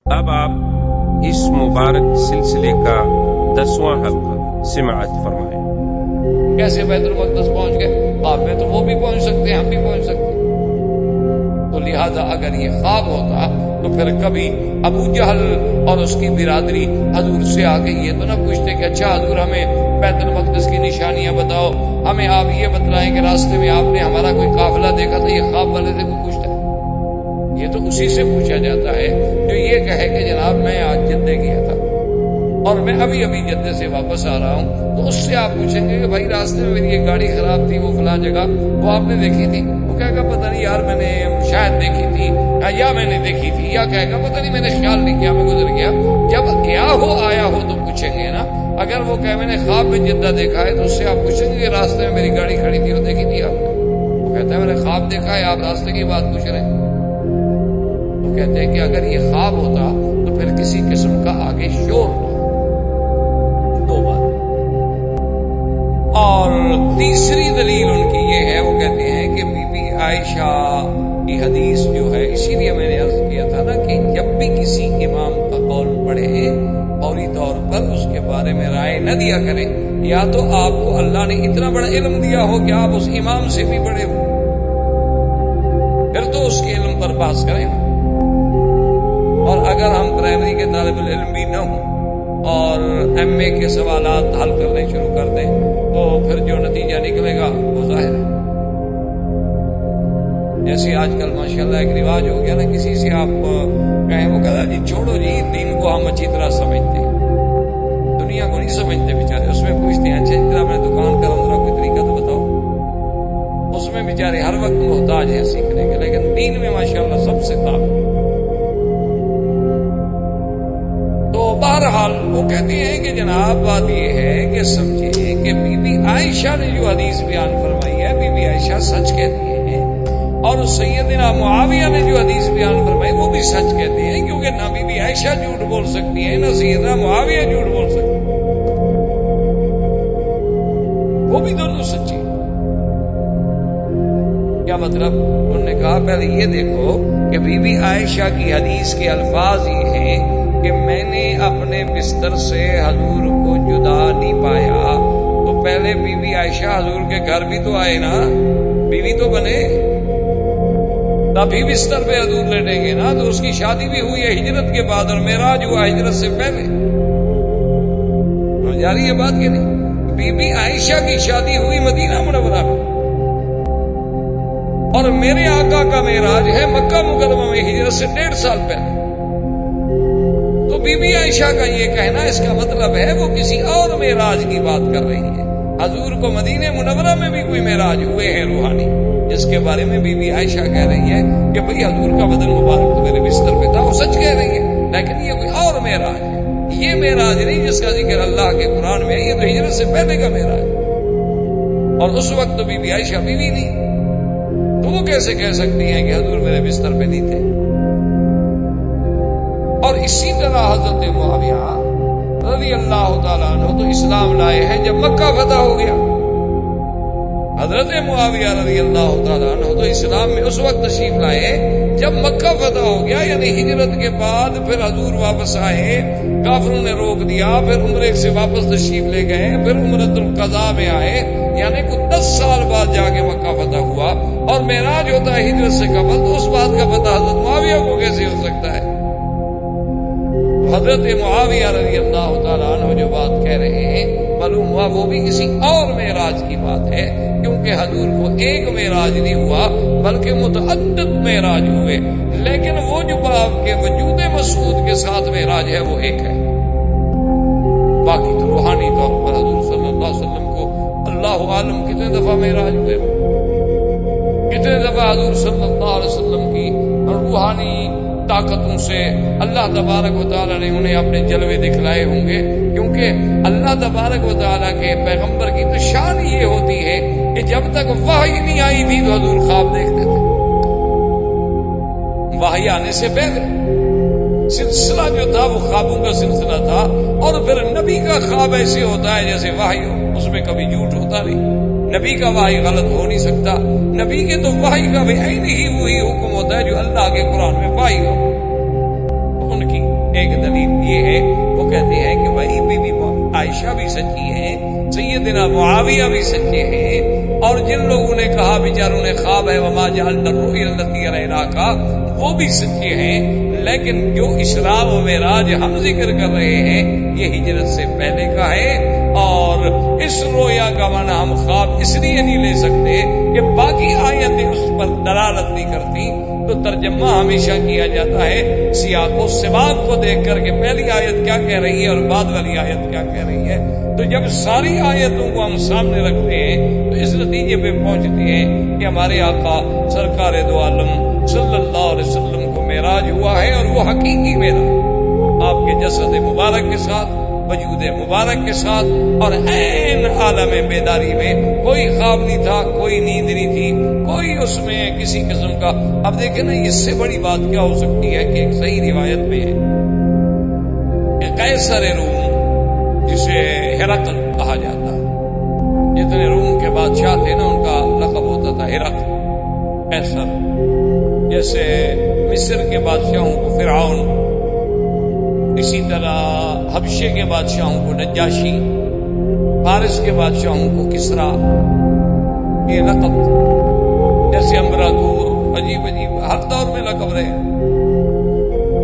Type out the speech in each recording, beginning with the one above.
اب آپ اس مبارک سلسلے کا 10واں حلقہ سماعت فرمائیں۔ کیسے بیت المقدس پہنچ گئے؟ خواب میں تو وہ بھی پہنچ سکتے ہیں، ہم بھی پہنچ سکتے ہیں۔ تو لہذا اگر یہ خواب ہوتا تو پھر کبھی ابو جہل اور اس کی برادری حضور سے آ کے یہ تو نہ پوچھتے کہ اچھا حضور ہمیں بیت المقدس کی نشانیاں بتاؤ، ہمیں آپ یہ بتلائیں کہ راستے میں آپ نے ہمارا کوئی قافلہ دیکھا تھا، یہ خواب والے سے کوئی پوچھتا ہے؟ یہ تو اسی سے پوچھا جاتا ہے جو یہ کہے کہ جناب میں آج جدے گیا تھا اور میں ابھی جدے سے واپس آ رہا ہوں، تو اس سے آپ پوچھیں گے کہ بھائی راستے میں میری ایک گاڑی خراب تھی، وہ فلاں جگہ وہ آپ نے دیکھی تھی؟ وہ کہے گا پتہ نہیں یار میں نے شاید دیکھی تھی یا میں نے دیکھی تھی، یا کہے گا پتہ نہیں میں نے خیال نہیں کیا، میں گزر گیا۔ جب گیا ہو آیا ہو تو پوچھیں گے نا۔ اگر وہ کہے میں نے خواب میں جدہ دیکھا ہے تو اس سے آپ پوچھیں گے کہ راستے میں میری گاڑی کھڑی تھی وہ دیکھی تھی آپ نے؟ وہ کہتا ہے میں نے خواب دیکھا ہے، آپ راستے کی بات پوچھ رہے ہیں۔ تو کہتے ہیں کہ اگر یہ خواب ہوتا تو پھر کسی قسم کا آگے شور نہ۔ دو بات۔ اور تیسری دلیل ان کی یہ ہے، وہ کہتے ہیں کہ بی بی عائشہ کی حدیث جو ہے، اسی لیے میں نے عرض کیا تھا نا کہ جب بھی کسی امام کا قول پڑھے فوری طور پر اس کے بارے میں رائے نہ دیا کریں، یا تو آپ کو اللہ نے اتنا بڑا علم دیا ہو کہ آپ اس امام سے بھی بڑے ہو، پھر تو اس کے علم پر بحث کریں۔ اور اگر ہم پرائمری کے طالب العلم بھی نہ ہوں اور ایم اے کے سوالات حل کرنے شروع کر دیں تو پھر جو نتیجہ نکلے گا وہ ظاہر ہے۔ جیسے آج کل ماشاءاللہ ایک رواج ہو گیا نا، کسی سے آپ کہیں وہ کہتا جی چھوڑو جی، دین کو ہم اچھی طرح سمجھتے ہیں، دنیا کو نہیں سمجھتے بیچارے۔ اس میں پوچھتے ہیں اچھا اتنا اپنے دکان کا ذرا کوئی طریقہ تو بتاؤ۔ اس میں بیچارے ہر وقت محتاج ہیں سیکھنے کے، لیکن دین میں ماشاءاللہ سب سے طاقت۔ بہرحال وہ کہتے ہیں کہ جناب بات یہ ہے کہ سمجھے کہ بی بی عائشہ نے جو حدیث بیان فرمائی ہے، بی بی عائشہ سچ کہتی ہیں، اور سیدنا معاویہ نے جو حدیث بیان فرمائی وہ بھی سچ کہتے ہیں، کیونکہ نہ بی بی عائشہ جھوٹ بول سکتی ہیں نہ سیدنا معاویہ جھوٹ بول سکتے ہیں، وہ بھی دونوں سچے ہیں۔ کیا مطلب؟ انہوں نے کہا پہلے یہ دیکھو کہ بی بی عائشہ کی حدیث کے الفاظ یہ ہیں کہ میں نے اپنے بستر سے حضور کو جدا نہیں پایا، تو پہلے بی بی عائشہ حضور کے گھر بھی تو آئے نا، بیوی تو بنے، تبھی بستر پہ حضور لیٹیں گے نا۔ تو اس کی شادی بھی ہوئی ہے ہجرت کے بعد اور معراج ہوا ہجرت سے پہلے۔ جاری ہے بات کہ نہیں؟ بی بی عائشہ کی شادی ہوئی مدینہ منورہ میں، اور میرے آقا کا معراج ہے مکہ مکرمہ میں ہجرت سے 1.5 سال پہلے۔ تو بی بی عائشہ کا یہ کہنا اس کا مطلب ہے وہ کسی اور معراج کی بات کر رہی ہے۔ حضور کو مدینہ منورہ میں بھی کوئی معراج ہوئے ہیں روحانی، جس کے بارے میں بی بی عائشہ کہہ رہی ہے کہ بھئی حضور کا بدن مبارک تو میرے بستر پہ تھا، وہ سچ کہہ رہی ہے، لیکن یہ کوئی اور معراج ہے، یہ معراج نہیں جس کا ذکر اللہ کے قرآن میں ہے، یہ تو ہجرت سے پہلے کا معراج ہے، اور اس وقت تو بی بی عائشہ بیوی نہیں، تو وہ کیسے کہہ سکتی ہیں کہ حضور میرے بستر پہ نہیں تھے؟ اور اسی طرح حضرت معاویہ رضی اللہ تعالیٰ عنہ تو اسلام لائے ہیں جب مکہ فتح ہو گیا۔ حضرت معاویہ رضی اللہ تعالیٰ عنہ تو اسلام میں اس وقت تشریف لائے جب مکہ فتح ہو گیا، یعنی ہجرت کے بعد پھر حضور واپس آئے، کافروں نے روک دیا، پھر عمرے سے واپس تشریف لے گئے، پھر عمرۃ القضاء میں آئے، یعنی کچھ 10 سال بعد جا کے مکہ فتح ہوا، اور معراج ہوتا ہے ہجرت سے قبل، تو اس بات کا پتہ حضرت معاویہ کو کیسے ہو سکتا ہے؟ حضرت معاویہ رضی اللہ تعالیٰ عنہ جو بات کہہ رہے ہیں، معلوم ہوا وہ بھی کسی اور معراج کی بات ہے، کیونکہ حضور کو ایک معراج نہیں ہوا بلکہ متعدد معراج ہوئے، لیکن وہ جو آپ کے وجود مسعود کے ساتھ معراج ہے وہ ایک ہے، باقی تو روحانی طور پر حضور صلی اللہ علیہ وسلم کو اللہ عالم کتنے دفعہ معراج ہوئے، کتنے دفعہ حضور صلی اللہ علیہ وسلم کی روحانی طاقتوں سے اللہ تبارک و تعالیٰ نے انہیں اپنے جلوے دکھلائے ہوں گے، کیونکہ اللہ تبارک و تعالیٰ کے پیغمبر کی تو شان یہ ہوتی ہے کہ جب تک وحی نہیں آئی تھی تو حضور خواب دیکھتے تھے، وحی آنے سے پہلے سلسلہ جو تھا وہ خوابوں کا سلسلہ تھا، اور پھر نبی کا خواب ایسے ہوتا ہے جیسے وحی ہو، اس میں کبھی جھوٹ ہوتا نہیں، نبی کا وحی غلط ہو نہیں سکتا، نبی کے تو وحی کا بھی عین ہی وہی حکم ہوتا ہے جو اللہ کے قرآن میں وحی ہو، ان کی ایک دلیل یہ ہے، وہ کہتے ہیں کہ بھائی بی بی عائشہ بھی سچی ہے، سیدنا معاویہ بھی سچے ہیں، اور جن لوگوں نے کہا بیچاروں نے خواب ہے وما جعلنا الرؤيا التي اريناك، وہ بھی سچے ہیں، لیکن جو اسراء و معراج ہم ذکر کر رہے ہیں یہ ہجرت سے پہلے کا ہے، اور اس رویا کا معنی ہم خواب اس لیے نہیں لے سکتے کہ باقی آیتیں اس پر دلالت نہیں کرتی، تو ترجمہ ہمیشہ کیا جاتا ہے سیاق و سباق کو دیکھ کر کہ پہلی آیت کیا کہہ رہی ہے اور بعد والی آیت کیا کہہ رہی ہے۔ تو جب ساری آیتوں کو ہم سامنے رکھتے ہیں تو اس نتیجے پہ پہنچتے ہیں کہ ہمارے آقا سرکار دو عالم صلی اللہ علیہ وسلم کو معراج ہوا ہے، اور وہ حقیقی معراج آپ کے جسد مبارک کے ساتھ، وجود مبارک کے ساتھ، اور عین عالم بیداری میں، کوئی خواب نہیں تھا، کوئی نیند نہیں تھی، کوئی اس میں کسی قسم کا۔ اب دیکھیں نا، اس سے بڑی بات کیا ہو سکتی ہے کہ ایک صحیح روایت میں ہے کہ قیصر روم، جسے ہرقل کہا جاتا، جتنے روم کے بادشاہ تھے نا ان کا لقب ہوتا تھا ہرقل، قیصر، جیسے مصر کے بادشاہوں کو فرعون، اسی طرح حبشے کے بادشاہوں کو نجاشی، فارس کے بادشاہوں کو کسرا، یہ لقب، جیسے امبراطور، عجیب عجیب ہر دور میں لقب رہے۔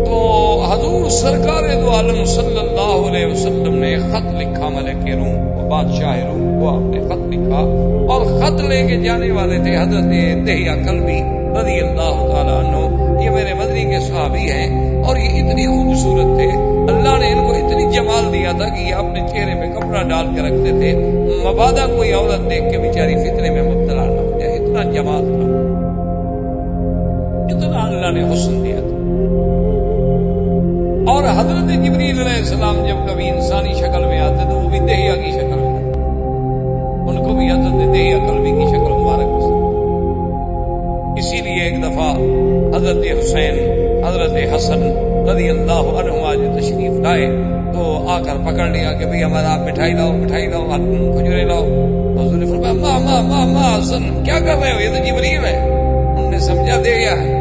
تو حضور سرکار دو عالم صلی اللہ علیہ وسلم نے خط لکھا ملک روم، بادشاہ روم کو آپ نے خط لکھا، اور خط لے کے جانے والے تھے حضرت دہیہ کلبی رضی اللہ تعالیٰ عنہ۔ یہ میرے مدنی کے صحابی ہیں، اور یہ اتنی خوبصورت تھے، اللہ نے ان کو اتنی جمال دیا تھا کہ یہ اپنے چہرے پہ کپڑا ڈال کے رکھتے تھے، مبادا کوئی عورت دیکھ کے بیچاری فتنے میں مبتلا نہ ہو جائے، اتنا جمال تھا، اتنا اللہ نے حسن دیا تھا۔ اور حضرت جبریل علیہ السلام جب کبھی انسانی شکل میں آتے تو وہ بھی دہیہ کی شکل میں آتے، ان کو بھی حضرت دہیہ کلبی کی شکل مبارک پسند۔ اسی لیے ایک دفعہ حضرت حسین، حضرت حسن رضی اللہ عنہما جو تشریف لائے تو آ کر پکڑ لیا کہ بھئی ہمارا آپ مٹھائی لاؤ، مٹھائی لاؤ، کھجورے لاؤ۔ حضور نے فرمایا ماں حسن کیا کر رہے ہو، یہ تو جبریل ہے۔ انہوں نے سمجھا دہیہ ہے،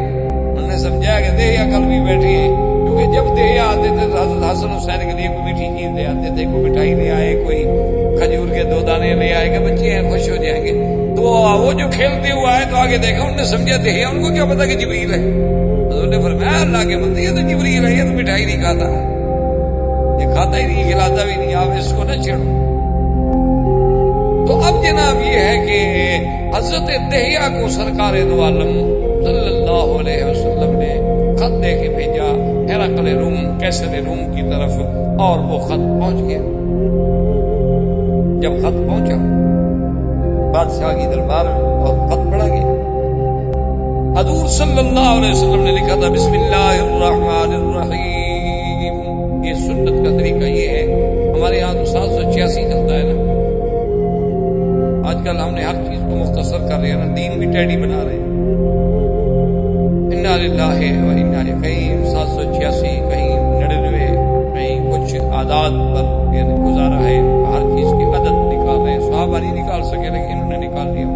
انہوں نے سمجھا کہ دہیہ کلبی بیٹھی ہے، کیونکہ جب دہیہ آتے تھے تو حضرت حسن حسین کے لیے کوئی میٹھی چیز لے آتے تھے، کوئی مٹھائی لے آئے، کوئی کھجور کے 2 دانے لے آئے کہ بچے ہیں خوش ہو جائیں گے۔ تو وہ جو کھیلتے ہوئے آئے تو آگے دیکھا، انہوں نے سمجھا دہیہ، ان کو کیا پتا کہ جبریل ہے۔ حضور نے فرمایا اللہ کے بندے یہ تو جبریل ہے، یہ تو مٹھائی نہیں کھاتا، یہ کھاتا ہی نہیں، کھلاتا بھی نہیں، آپ اس کو نہ چھیڑو۔ تو اب جناب یہ ہے کہ حضرت دہیہ کو سرکار دو عالم صلی اللہ علیہ وسلم نے خط دے کے بھیجا ہرقل روم، قیصر روم کی طرف، اور وہ خط پہنچ گیا۔ جب خط پہنچا بادشاہ کی دربار میں اور خط پڑھا گیا، حضور صلی اللہ علیہ وسلم نے لکھا تھا بسم اللہ الرحمن الرحیم۔ یہ سنت کا طریقہ یہ ہے، ہمارے یہاں تو 786 چلتا ہے نا، آج کل ہم نے ہر چیز کو مختصر کر رہے ہیں نا، دین بھی ٹیڈی بنا رہے ہیں، انا للہ و انا الیہ، کہیں 786، کہیں 99، کہیں کچھ عادات پر یعنی گزارا ہے، ہر چیز کی عدد نکال رہے ہیں، صحابہ نہیں نکال سکے لیکن انہوں نے نکال لیا۔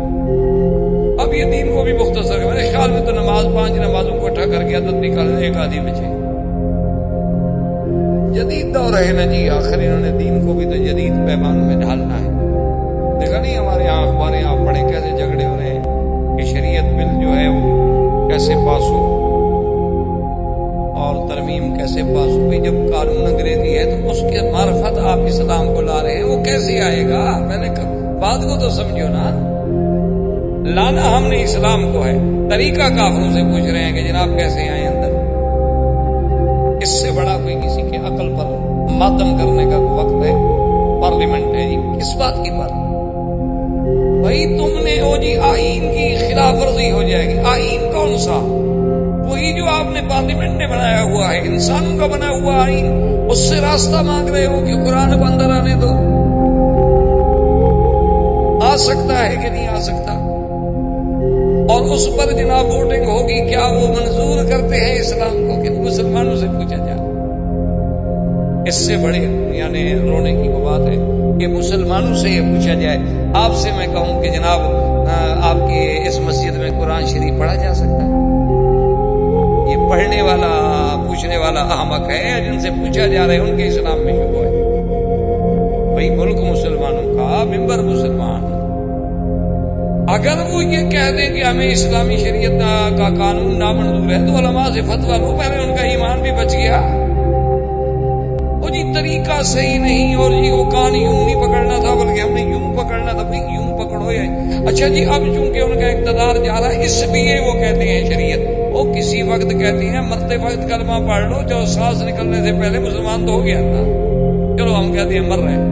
اب یہ دین کو بھی مختصر ہے، میرے خیال میں تو نماز 5 نمازوں کو اٹھا کر کے عدد نکالنے ایک آدھی بچے۔ جدید دور ہے نا جی، آخر انہوں نے دین کو بھی تو جدید پیمانوں میں ڈھالنا ہے۔ دیکھا نہیں ہمارے یہاں اخباریں آپ پڑھیں کیسے جھگڑے ہو رہے ہیں کہ شریعت بل جو ہے وہ کیسے پاس ہو اور ترمیم کیسے پاس ہو۔ جب قانون انگریزی ہے تو اس کے معرفت آپ اسلام کو لا رہے ہیں، وہ کیسے آئے گا؟ پہلے بات کو تو سمجھو نا، لانا ہم نے اسلام کو ہے، طریقہ کافروں سے پوچھ رہے ہیں کہ جناب کیسے آئے اندر۔ اس سے بڑا کوئی کسی کے عقل پر ماتم کرنے کا وقت ہے؟ پارلیمنٹ ہے جی، کس بات کی بات؟ بھائی تم نے وہ جی آئین کی خلاف ورزی ہو جائے گی۔ آئین کون سا؟ وہی جو آپ نے پارلیمنٹ نے بنایا ہوا ہے، انسانوں کا بنا ہوا آئین، اس سے راستہ مانگ رہے ہو کہ قرآن کو اندر آنے دو۔ آ سکتا ہے کہ نہیں آ سکتا؟ اور اس پر جناب ووٹنگ ہوگی، کیا وہ منظور کرتے ہیں اسلام کو کہ مسلمانوں سے پوچھا جائے؟ اس سے بڑے یعنی رونے کی وہ بات ہے کہ مسلمانوں سے یہ پوچھا جائے۔ آپ سے میں کہوں کہ جناب آپ کی اس مسجد میں قرآن شریف پڑھا جا سکتا ہے؟ یہ پڑھنے والا پوچھنے والا احمق ہے یا جن سے پوچھا جا رہا ہے ان کے اسلام میں شبہ ہے؟ بھئی ملک مسلمانوں کا، ممبر مسلمان، اگر وہ یہ کہہ دیں کہ ہمیں اسلامی شریعت کا قانون نامنظور ہے تو علماء سے فتویٰ لو، پہلے ان کا ایمان بھی بچ گیا۔ وہ جی طریقہ صحیح نہیں، اور جی وہ کان یوں نہیں پکڑنا تھا بلکہ ہم نے یوں پکڑنا تھا، بھئی یوں پکڑو یا اچھا جی اب چونکہ ان کا اقتدار جا رہا ہے اس لیے وہ کہتے ہیں شریعت، وہ کسی وقت کہتی ہیں مرتے وقت کلمہ پڑھ لو، جو سانس نکلنے سے پہلے مسلمان تو ہو گیا نا، چلو ہم کہتے ہیں مر رہے ہیں،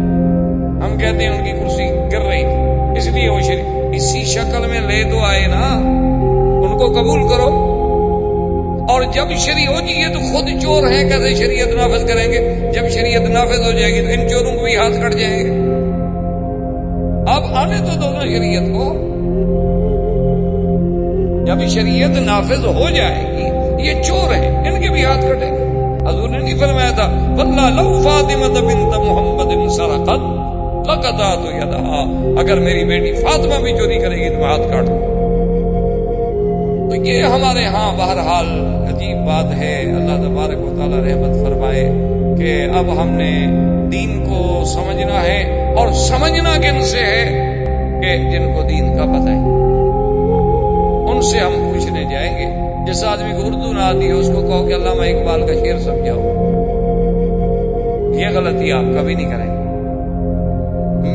ہم کہتے ہیں ان کی کرسی گر رہی تھی اس لیے وہ شریعت اسی شکل میں لے تو آئے نا، ان کو قبول کرو۔ اور جب شریعت ہو جی یہ تو خود چور ہیں، کیسے شریعت نافذ کریں گے؟ جب شریعت نافذ ہو جائے گی تو ان چوروں کو بھی ہاتھ کٹ جائیں گے۔ اب آنے تو دونوں شریعت کو، جب شریعت نافذ ہو جائے گی یہ چور ہیں، ان کے بھی ہاتھ کٹیں گے۔ حضور نے نہیں فرمایا تھا واللہ لو فاطمہ بنت محمد سرقت لقطعت یدہا، اگر میری بیٹی فاطمہ بھی چوری کرے گی تو میں ہاتھ کاٹ دوں۔ تو یہ ہمارے ہاں بہرحال عجیب بات ہے، اللہ تبارک و تعالی رحمت فرمائے کہ اب ہم نے دین کو سمجھنا ہے، اور سمجھنا کن سے ہے کہ جن کو دین کا پتہ ہے ان سے ہم پوچھنے جائیں گے۔ جس آدمی کو اردو نہ آتی ہے اس کو کہو کہ علامہ اقبال کا شعر سمجھاؤ، یہ غلطی آپ کبھی نہیں کریں گے۔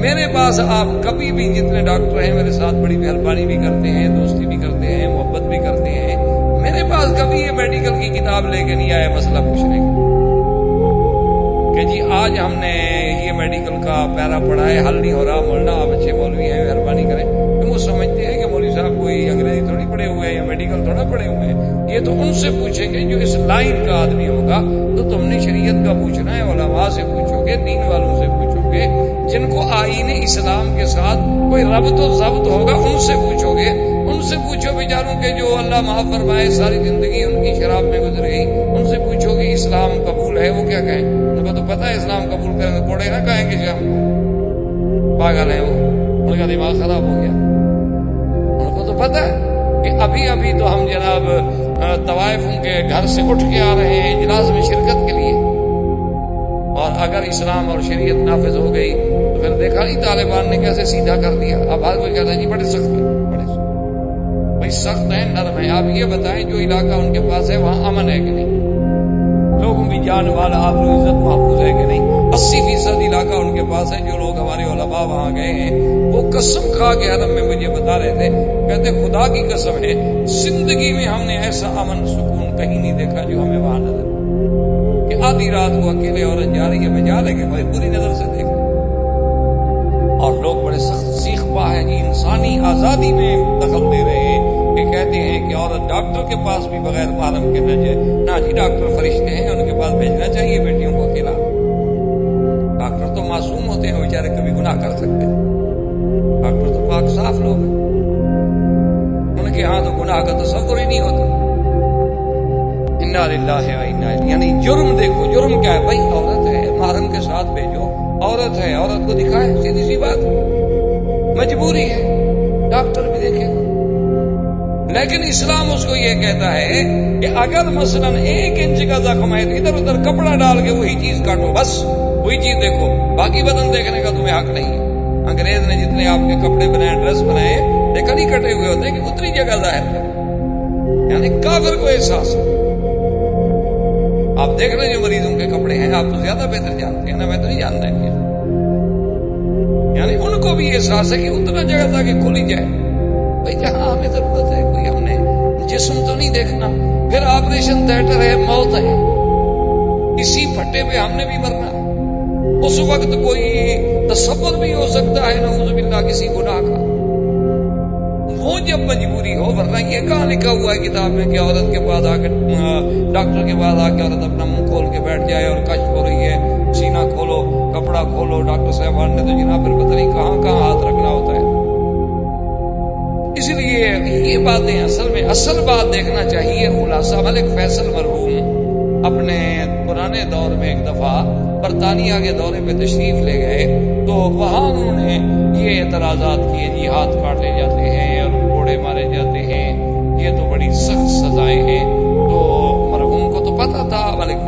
میرے پاس آپ کبھی بھی، جتنے ڈاکٹر ہیں میرے ساتھ بڑی مہربانی بھی کرتے ہیں، دوستی بھی کرتے ہیں، محبت بھی کرتے ہیں، میرے پاس کبھی یہ میڈیکل کی کتاب لے کے نہیں آئے مسئلہ پوچھنے کا کہ جی آج ہم نے یہ میڈیکل کا پیرا پڑھا ہے، حل نہیں ہو رہا، مولانا آپ اچھے مولوی ہیں مہربانی کریں۔ تو وہ سمجھتے ہیں کہ مولوی صاحب کوئی انگریزی تھوڑی پڑھے ہوئے ہیں یا میڈیکل تھوڑا پڑھے ہوئے ہیں، یہ تو ان سے پوچھیں گے جو اس لائن کا آدمی ہوگا۔ تو تم نے شریعت کا پوچھنا ہے، علماء سے پوچھو گے، دین والوں سے پوچھو گے، جن کو آئین اسلام کے ساتھ کوئی ربط و ضبط ہوگا ان سے پوچھو گے۔ ان سے پوچھو بیچاروں کے جو اللہ معاف فرمائے ساری زندگی ان کی شراب میں گزر گئی، ان سے پوچھو کہ اسلام قبول ہے، وہ کیا کہیں؟ ان کو تو پتہ ہے اسلام قبول کریں گے، کوڑے نہ کہیں گے شام کو، پاگل ہیں وہ، ان کا دماغ خراب ہو گیا۔ ان کو تو پتہ ہے کہ ابھی ابھی تو ہم جناب طوائف ان کے گھر سے اٹھ کے آ رہے ہیں اجلاس میں شرکت کے لیے، اور اگر اسلام اور شریعت نافذ ہو گئی تو پھر دیکھا نہیں طالبان نے کیسے سیدھا کر دیا۔ اب ہر کوئی کہتا ہے جی بڑے سخت ہیں، بڑے سخت، بھائی سخت ہیں نرم ہیں۔ آپ یہ بتائیں جو علاقہ ان کے پاس ہے وہاں امن ہے کہ نہیں؟ لوگوں کی جان مال آبرو عزت محفوظ ہے کہ نہیں؟ 80% علاقہ ان کے پاس ہے۔ جو لوگ ہمارے علماء وہاں گئے ہیں وہ قسم کھا کے حرم میں مجھے بتا رہے تھے، کہتے خدا کی قسم ہے زندگی میں ہم نے ایسا امن سکون کہیں نہیں دیکھا جو ہمیں وہاں نظر کہ آدھی رات کو اکیلے عورت جا رہی ہے، میں جا رہے کہ بھائی بری نظر سے دیکھ، اور لوگ بڑے سخت سیخ پا ہے جی، انسانی آزادی میں دخل دے رہے ہیں کہ کہتے ہیں کہ عورت ڈاکٹر کے پاس بھی بغیر محرم کے نہ جائے۔ نہ جی ڈاکٹر فرشتے ہیں، ان کے پاس بھیجنا چاہیے بیٹیوں کو اکیلا۔ ڈاکٹر تو معصوم ہوتے ہیں، بیچارے کبھی گناہ کر سکتے ہیں، ڈاکٹر تو پاک صاف لوگ ہیں، ان کے ہاں تو گناہ کا تصور ہی نہیں ہوتا۔ انا للہ و انا الیہ، یعنی جرم دیکھو، جرم کیا ہے بھائی؟ عورت ہے، محرم کے ساتھ بھیجو، عورت ہے عورت کو دکھائے، سیدھی سی بات، مجبوری ہے، ڈاکٹر بھی دیکھے گا۔ لیکن اسلام اس کو یہ کہتا ہے کہ اگر مثلا 1 انچ کا زخم ہے تو ادھر ادھر کپڑا ڈال کے وہی چیز کاٹو، بس وہی چیز دیکھو، باقی بدن دیکھنے کا تمہیں حق نہیں ہے۔ انگریز نے جتنے آپ کے کپڑے بنائے، ڈریس بنائے، دیکھا نہیں کٹے ہوئے ہوتے کہ اتنی جگہ ظاہر ہے، یعنی کافر کو احساس ہے۔ آپ دیکھ رہے ہیں جو مریضوں کے کپڑے ہیں، آپ تو زیادہ بہتر جانتے ہیں نا، میں تو نہیں جانتا ہے، یعنی ان کو بھی احساس ہے کہ اتنا جگہ تھا کہ کھل ہی جائے بھائی جہاں ہمیں ضرورت ہے، کوئی ہم نے جسم تو نہیں دیکھنا، پھر آپریشن تھیٹر ہے، موت ہے، اسی پھٹے پہ ہم نے بھی مرنا، اس وقت کوئی تصور بھی ہو سکتا ہے نعوذ باللہ کسی گناہ کا، وہ جب مجبوری ہو، ورنہ یہ کہاں لکھا ہوا ہے کتاب میں کہ عورت کے پاس آ کے ڈاکٹر کے پاس آ کے عورت اپنا منہ کھول کے بیٹھ جائے اور کشف ہو رہی ہے، سینہ کھولو، کپڑا کھولو، ڈاکٹر صاحبان نے تو جناب پھر پتہ نہیں کہاں کہاں ہاتھ رکھنا ہوتا ہے۔ اس لیے یہ باتیں اصل بات دیکھنا چاہیے۔ خلاصہ ملک فیصل مرحوم اپنے پرانے دور میں ایک دفعہ برطانیہ کے دورے پہ تشریف لے گئے تو وہاں انہوں نے یہ اعتراضات کیے، جی ہاتھ کاٹے جاتے ہیں اور کوڑے مارے جاتے ہیں، یہ تو بڑی سخت سزائیں ہیں۔ تو مرحوم کو تو پتہ تھا،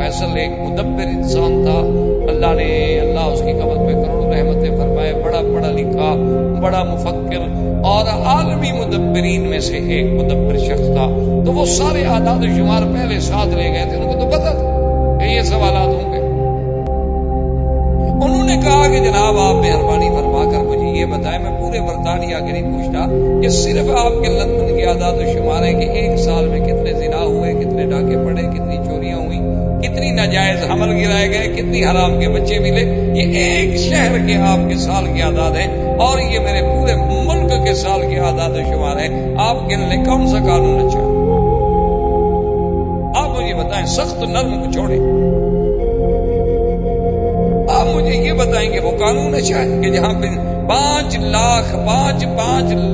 فیصل ایک مدبر انسان تھا، اللہ اس کی قبر پہ کروڑوں رحمتیں فرمائے، بڑا پڑھا لکھا، بڑا مفکر اور عالمی مدبرین میں سے ایک مدبر شخص تھا۔ تو وہ سارے اعداد و شمار پہلے ساتھ لے گئے تھے، ان کو تو پتا تھا کہ یہ سوالات ہوں گے۔ انہوں نے کہا کہ جناب آپ مہربانی فرما کر مجھے یہ بتائیں، میں پورے برطانیہ کے نہیں پوچھتا، کہ صرف آپ کے لندن کے اعداد و شمار ہیں کہ ایک سال میں کتنے زنا ہوئے، کتنے ڈاکے پڑے، کتنی چوریاں ہوئی، کتنی ناجائز حمل گرائے گئے، کتنی حرام کے بچے ملے، یہ ایک شہر کے آپ کے سال کے اعداد ہیں اور یہ میرے پورے ملک کے سال کے اعداد و شمار ہیں، آپ کے لیے کون سا قانون اچھا؟ آپ مجھے بتائیں، سخت نرم کو چھوڑیں، آپ مجھے یہ بتائیں کہ وہ قانون اچھا ہے کہ جہاں پہ 5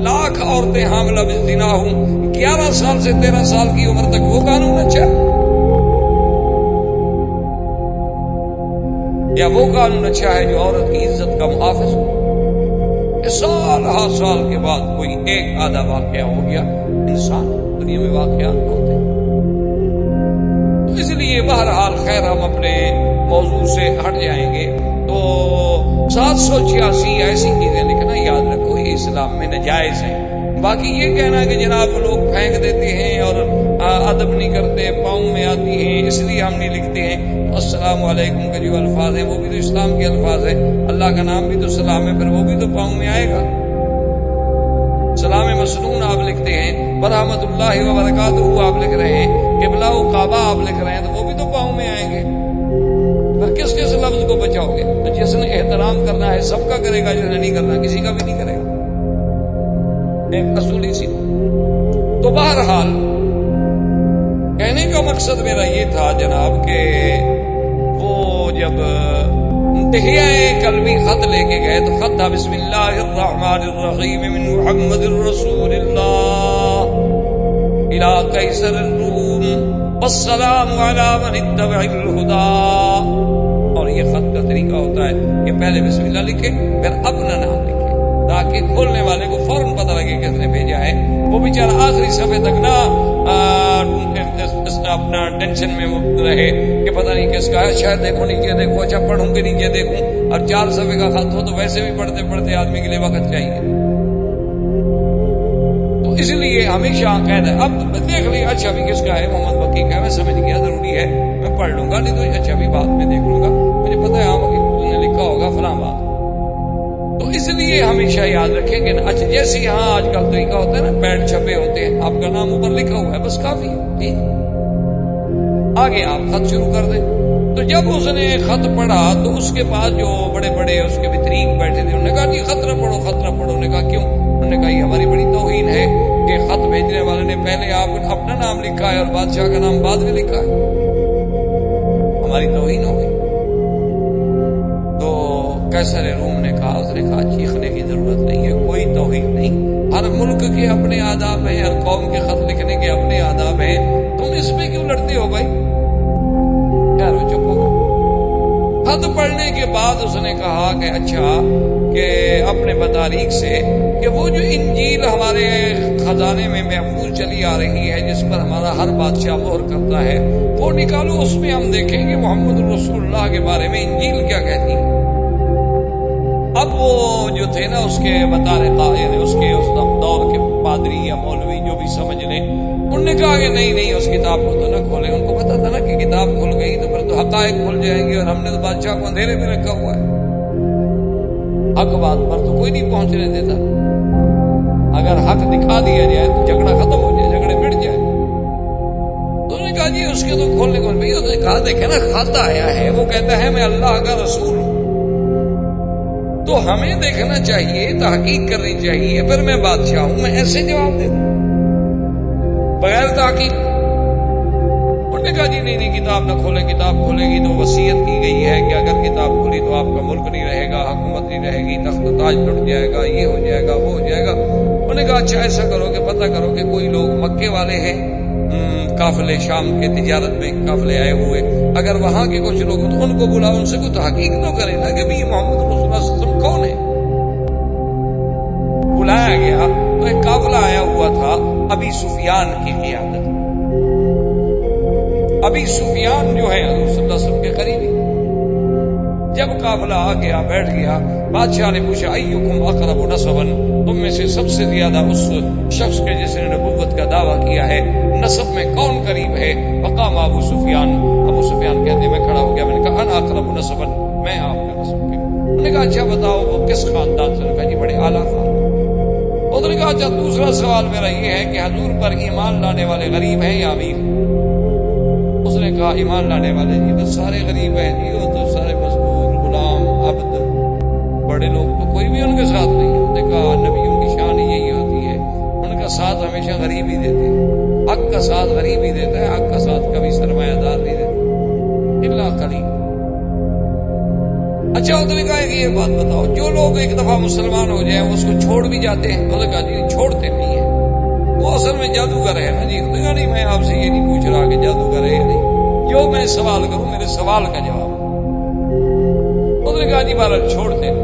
لاکھ عورتیں حاملہ بالزنا ہوں 11 سال سے 13 سال کی عمر تک، وہ قانون اچھا ہے؟ یا وہ قانون اچھا ہے جو عورت کی عزت کا محافظ ہو؟ سال ہر سال کے بعد کوئی ایک آدھا واقعہ ہو گیا، انسان دنیا میں واقعات ہوتے ہیں۔ تو اس لیے بہرحال خیر ہم اپنے موضوع سے ہٹ جائیں گے۔ تو 786 ایسی چیزیں لکھنا یاد رکھو یہ اسلام میں ناجائز ہیں۔ باقی یہ کہنا کہ جناب لوگ پھینک دیتے ہیں اور ادب نہیں کرتے، پاؤں میں آتی ہیں اس لیے ہم نہیں لکھتے ہیں، السلام علیکم کے جو الفاظ ہیں وہ بھی تو اسلام کے الفاظ ہیں، اللہ کا نام بھی تو سلام ہے، پھر وہ بھی تو پاؤں میں آئے گا۔ سلام مسنون آپ لکھتے ہیں، برحمت اللہ وبرکاتہ آپ لکھ رہے ہیں، قبلہ و کعبہ آپ لکھ رہے ہیں، تو وہ بھی تو پاؤں میں آئیں گے۔ پھر کس لفظ کو بچاؤ گے؟ تو جس نے احترام کرنا ہے سب کا کرے گا، جس نے نہیں کرنا کسی کا بھی نہیں کرے گا، ایک اصولی سی۔ تو بہرحال کہنے کا مقصد میرا یہ تھا جناب کہ وہ جب دہیہ قلبی خط لے کے گئے تو خط تھا بسم اللہ الرحمن الرحیم من محمد رسول اللہ الى قیصر الروم والسلام علی من اتبع الہدی۔ اور یہ خط کا طریقہ ہوتا ہے کہ پہلے بسم اللہ لکھے پھر اپنا نام لکھے تاکہ کھولنے والے کو فوراً پتہ لگے کس نے بھیجا ہے، وہ بیچارہ آخری صفحے تک نہ اپنا ٹینشن میں رہے کہ پتہ نہیں کس کا ہے، شاید دیکھو نیچے دیکھو، اچھا پڑھوں گے نیچے دیکھوں، اور 4 صفحے کا خط ہو تو ویسے بھی پڑھتے پڑھتے آدمی کے لیے وقت چاہیے۔ تو اس لیے ہمیشہ قید ہے، اب دیکھ لیا اچھا بھی کس کا ہے، محمد بکی کا ہے، میں سمجھ گیا ضروری ہے میں پڑھ لوں گا، نہیں تو اچھا بھی بعد میں دیکھ لوں گا، مجھے پتہ ہے آپ نے لکھا ہوگا فلاں بات۔ تو اس لیے ہمیشہ یاد رکھیں کہ اچھا جیسے یہاں آج کل طریقہ ہوتا ہے نا، پیڈ چھپے ہوتے ہیں، آپ کا نام اوپر لکھا ہوا ہے بس کافی ہے، ٹھیک، آگے آپ خط شروع کر دیں۔ تو جب اس نے خط پڑھا تو اس کے پاس جو بڑے بڑے اس کے بطریق بیٹھے تھے، انہوں نے کہا کہ خط نہ پڑھو، خط نہ پڑھو۔ انہوں نے کہا کیوں؟ انہوں نے کہا یہ ہماری بڑی توہین ہے کہ خط بھیجنے والے نے پہلے آپ اپنا نام لکھا ہے اور بادشاہ کا نام بعد میں لکھا ہے، ہماری توہین ہو گئی۔ تو قیصر روم نے کہا، اس نے کہا چیخنے کی ضرورت نہیں ہے، کوئی توہین نہیں، ہر ملک کے اپنے آداب ہیں، ہر قوم کے خط لکھنے کے اپنے آداب ہیں، تم اس میں کیوں لڑتے ہو بھائی؟ یار چپ ہو گئے۔ خط پڑھنے کے بعد اس نے کہا کہ اچھا کہ اپنے بطاریق سے کہ وہ جو انجیل ہمارے خزانے میں محفوظ چلی آ رہی ہے جس پر ہمارا ہر بادشاہ مہر کرتا ہے وہ نکالو، اس میں ہم دیکھیں گے محمد رسول اللہ کے بارے میں انجیل کیا کہتی ہے۔ اب وہ جو تھے نا اس کے بطارقہ یعنی اس دور کے پادری یا مولوی جو بھی سمجھ لیں، انہوں نے کہا کہ نہیں اس کتاب کو تو نہ کھولیں، ان کو پتا تھا نا کہ کتاب کھل گئی تو پھر تو حقائق کھل جائیں گے اور ہم نے تو بادشاہ کو اندھیرے میں رکھا ہوا ہے، حق بات پر تو کوئی نہیں پہنچنے دیتا، اگر حق دکھا دیا جائے تو جھگڑا ختم ہو جائے، جھگڑے مٹ جائے۔ تو انہوں نے کہا جی اس کے تو کھولنے کو نہیں، اس نے کہا دیکھیں نا خط آیا ہے، وہ کہتا ہے میں اللہ کا رسول ہوں، تو ہمیں دیکھنا چاہیے، تحقیق کرنی چاہیے، پھر میں بادشاہ ہوں، میں ایسے جواب دے دوں بغیر تحقیق؟ انہوں نے کہا جی نہیں کتاب نہ کھولے، کتاب کھولے گی تو وصیت کی گئی ہے کہ اگر کتاب کھلی تو آپ کا ملک نہیں رہے گا، حکومت نہیں رہے گی، تخت و تاج لٹ جائے گا، یہ ہو جائے گا، وہ ہو جائے گا۔ انہوں نے کہا اچھا ایسا کرو کہ پتہ کرو کہ کوئی لوگ مکے والے ہیں، قافلے شام کے تجارت میں قافلے آئے ہوئے، اگر وہاں کے کچھ لوگ تو ان کو بلاؤ، ان سے کوئی تحقیق تو کرے نا کہ بھی محمد رسول اللہ صلی اللہ علیہ وسلم کون ہے۔ بلایا گیا تو ایک قافلہ آیا ہوا تھا ابی سفیان کی قیادت، ابی سفیان جو ہے حضور صلی اللہ علیہ وسلم کے قریبی، جب قافلہ آ گیا بیٹھ گیا، بادشاہ نے پوچھا ایکم اقرب نسبا، تم میں سے سب سے زیادہ اس شخص کے جس نے نبوت کا دعویٰ کیا ہے نسب میں کون قریب ہے؟ وقام ابو سفیان، ابو سفیان کہتے ہیں میں کھڑا ہو گیا، میں نے کہا انا اقرب نسبا، میں آپ کے نسب کے۔ انہوں نے کہا اچھا بتاؤ وہ کس خاندان سے؟ نے کہا جی بڑے اعلیٰ خاندان۔ انہوں نے کہا اچھا دوسرا سوال میرا یہ ہے کہ حضور پر ایمان لانے والے غریب ہیں یا امیر؟ اس نے کہا ایمان لانے والے جی تو سارے غریب ہیں جی، وہ تو سارے مزدور غلام عبد، بڑے لوگ تو کوئی بھی ان کے ساتھ نہیں ہے۔ انہوں نے کہا نبیوں کی شان یہی ہوتی ہے، ان کا ساتھ ہمیشہ غریب ہی دیتے ہیں، حق کا ساتھ غریب ہی دیتا ہے، حق کا ساتھ کبھی سرمایہ دار نہیں دیتا اللہ قریب۔ اچھا انہوں نے کہا کہ یہ بات بتاؤ جو لوگ ایک دفعہ مسلمان ہو جائیں اس کو چھوڑ بھی جاتے ہیں؟ انہوں نے کہا جی چھوڑتے نہیں ہیں، وہ اصل میں جادوگر ہے نا جی۔ انہوں نے کہا نہیں میں آپ سے یہ نہیں پوچھ رہا کہ جادوگر ہے یا نہیں، جو میں سوال کروں میرے سوال کا جواب۔ انہوں نے کہا جی بہرحال چھوڑتے ہیں۔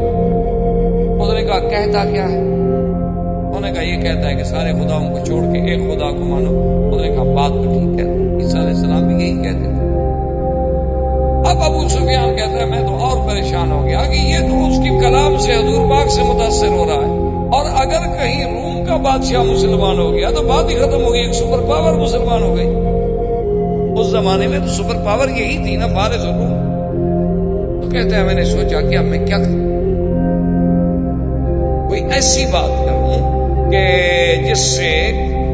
انہوں نے کہا کہتا کیا ہے؟ انہوں نے کہا یہ کہتا ہے کہ سارے خداؤں کو چھوڑ کے ایک خدا کو مانو۔ انہوں نے کہا بات تو ٹھیک ہے، عیسیٰ علیہ السلام بھی یہی کہتے تھے۔ اب ابو سفیان کہتا ہے میں تو اور پریشان ہو گیا کہ یہ تو اس کی کلام سے حضور پاک سے متاثر ہو رہا ہے، اور اگر کہیں روم کا بادشاہ مسلمان ہو گیا تو بات ہی ختم ہو گئی، ایک سپر پاور مسلمان ہو گئی۔ اس زمانے میں تو سپر پاور یہی تھی نا، فارس و روم۔ تو کہتے ہیں میں نے سوچا کہ اب میں کیا کروں، کوئی ایسی بات کروں کہ جس سے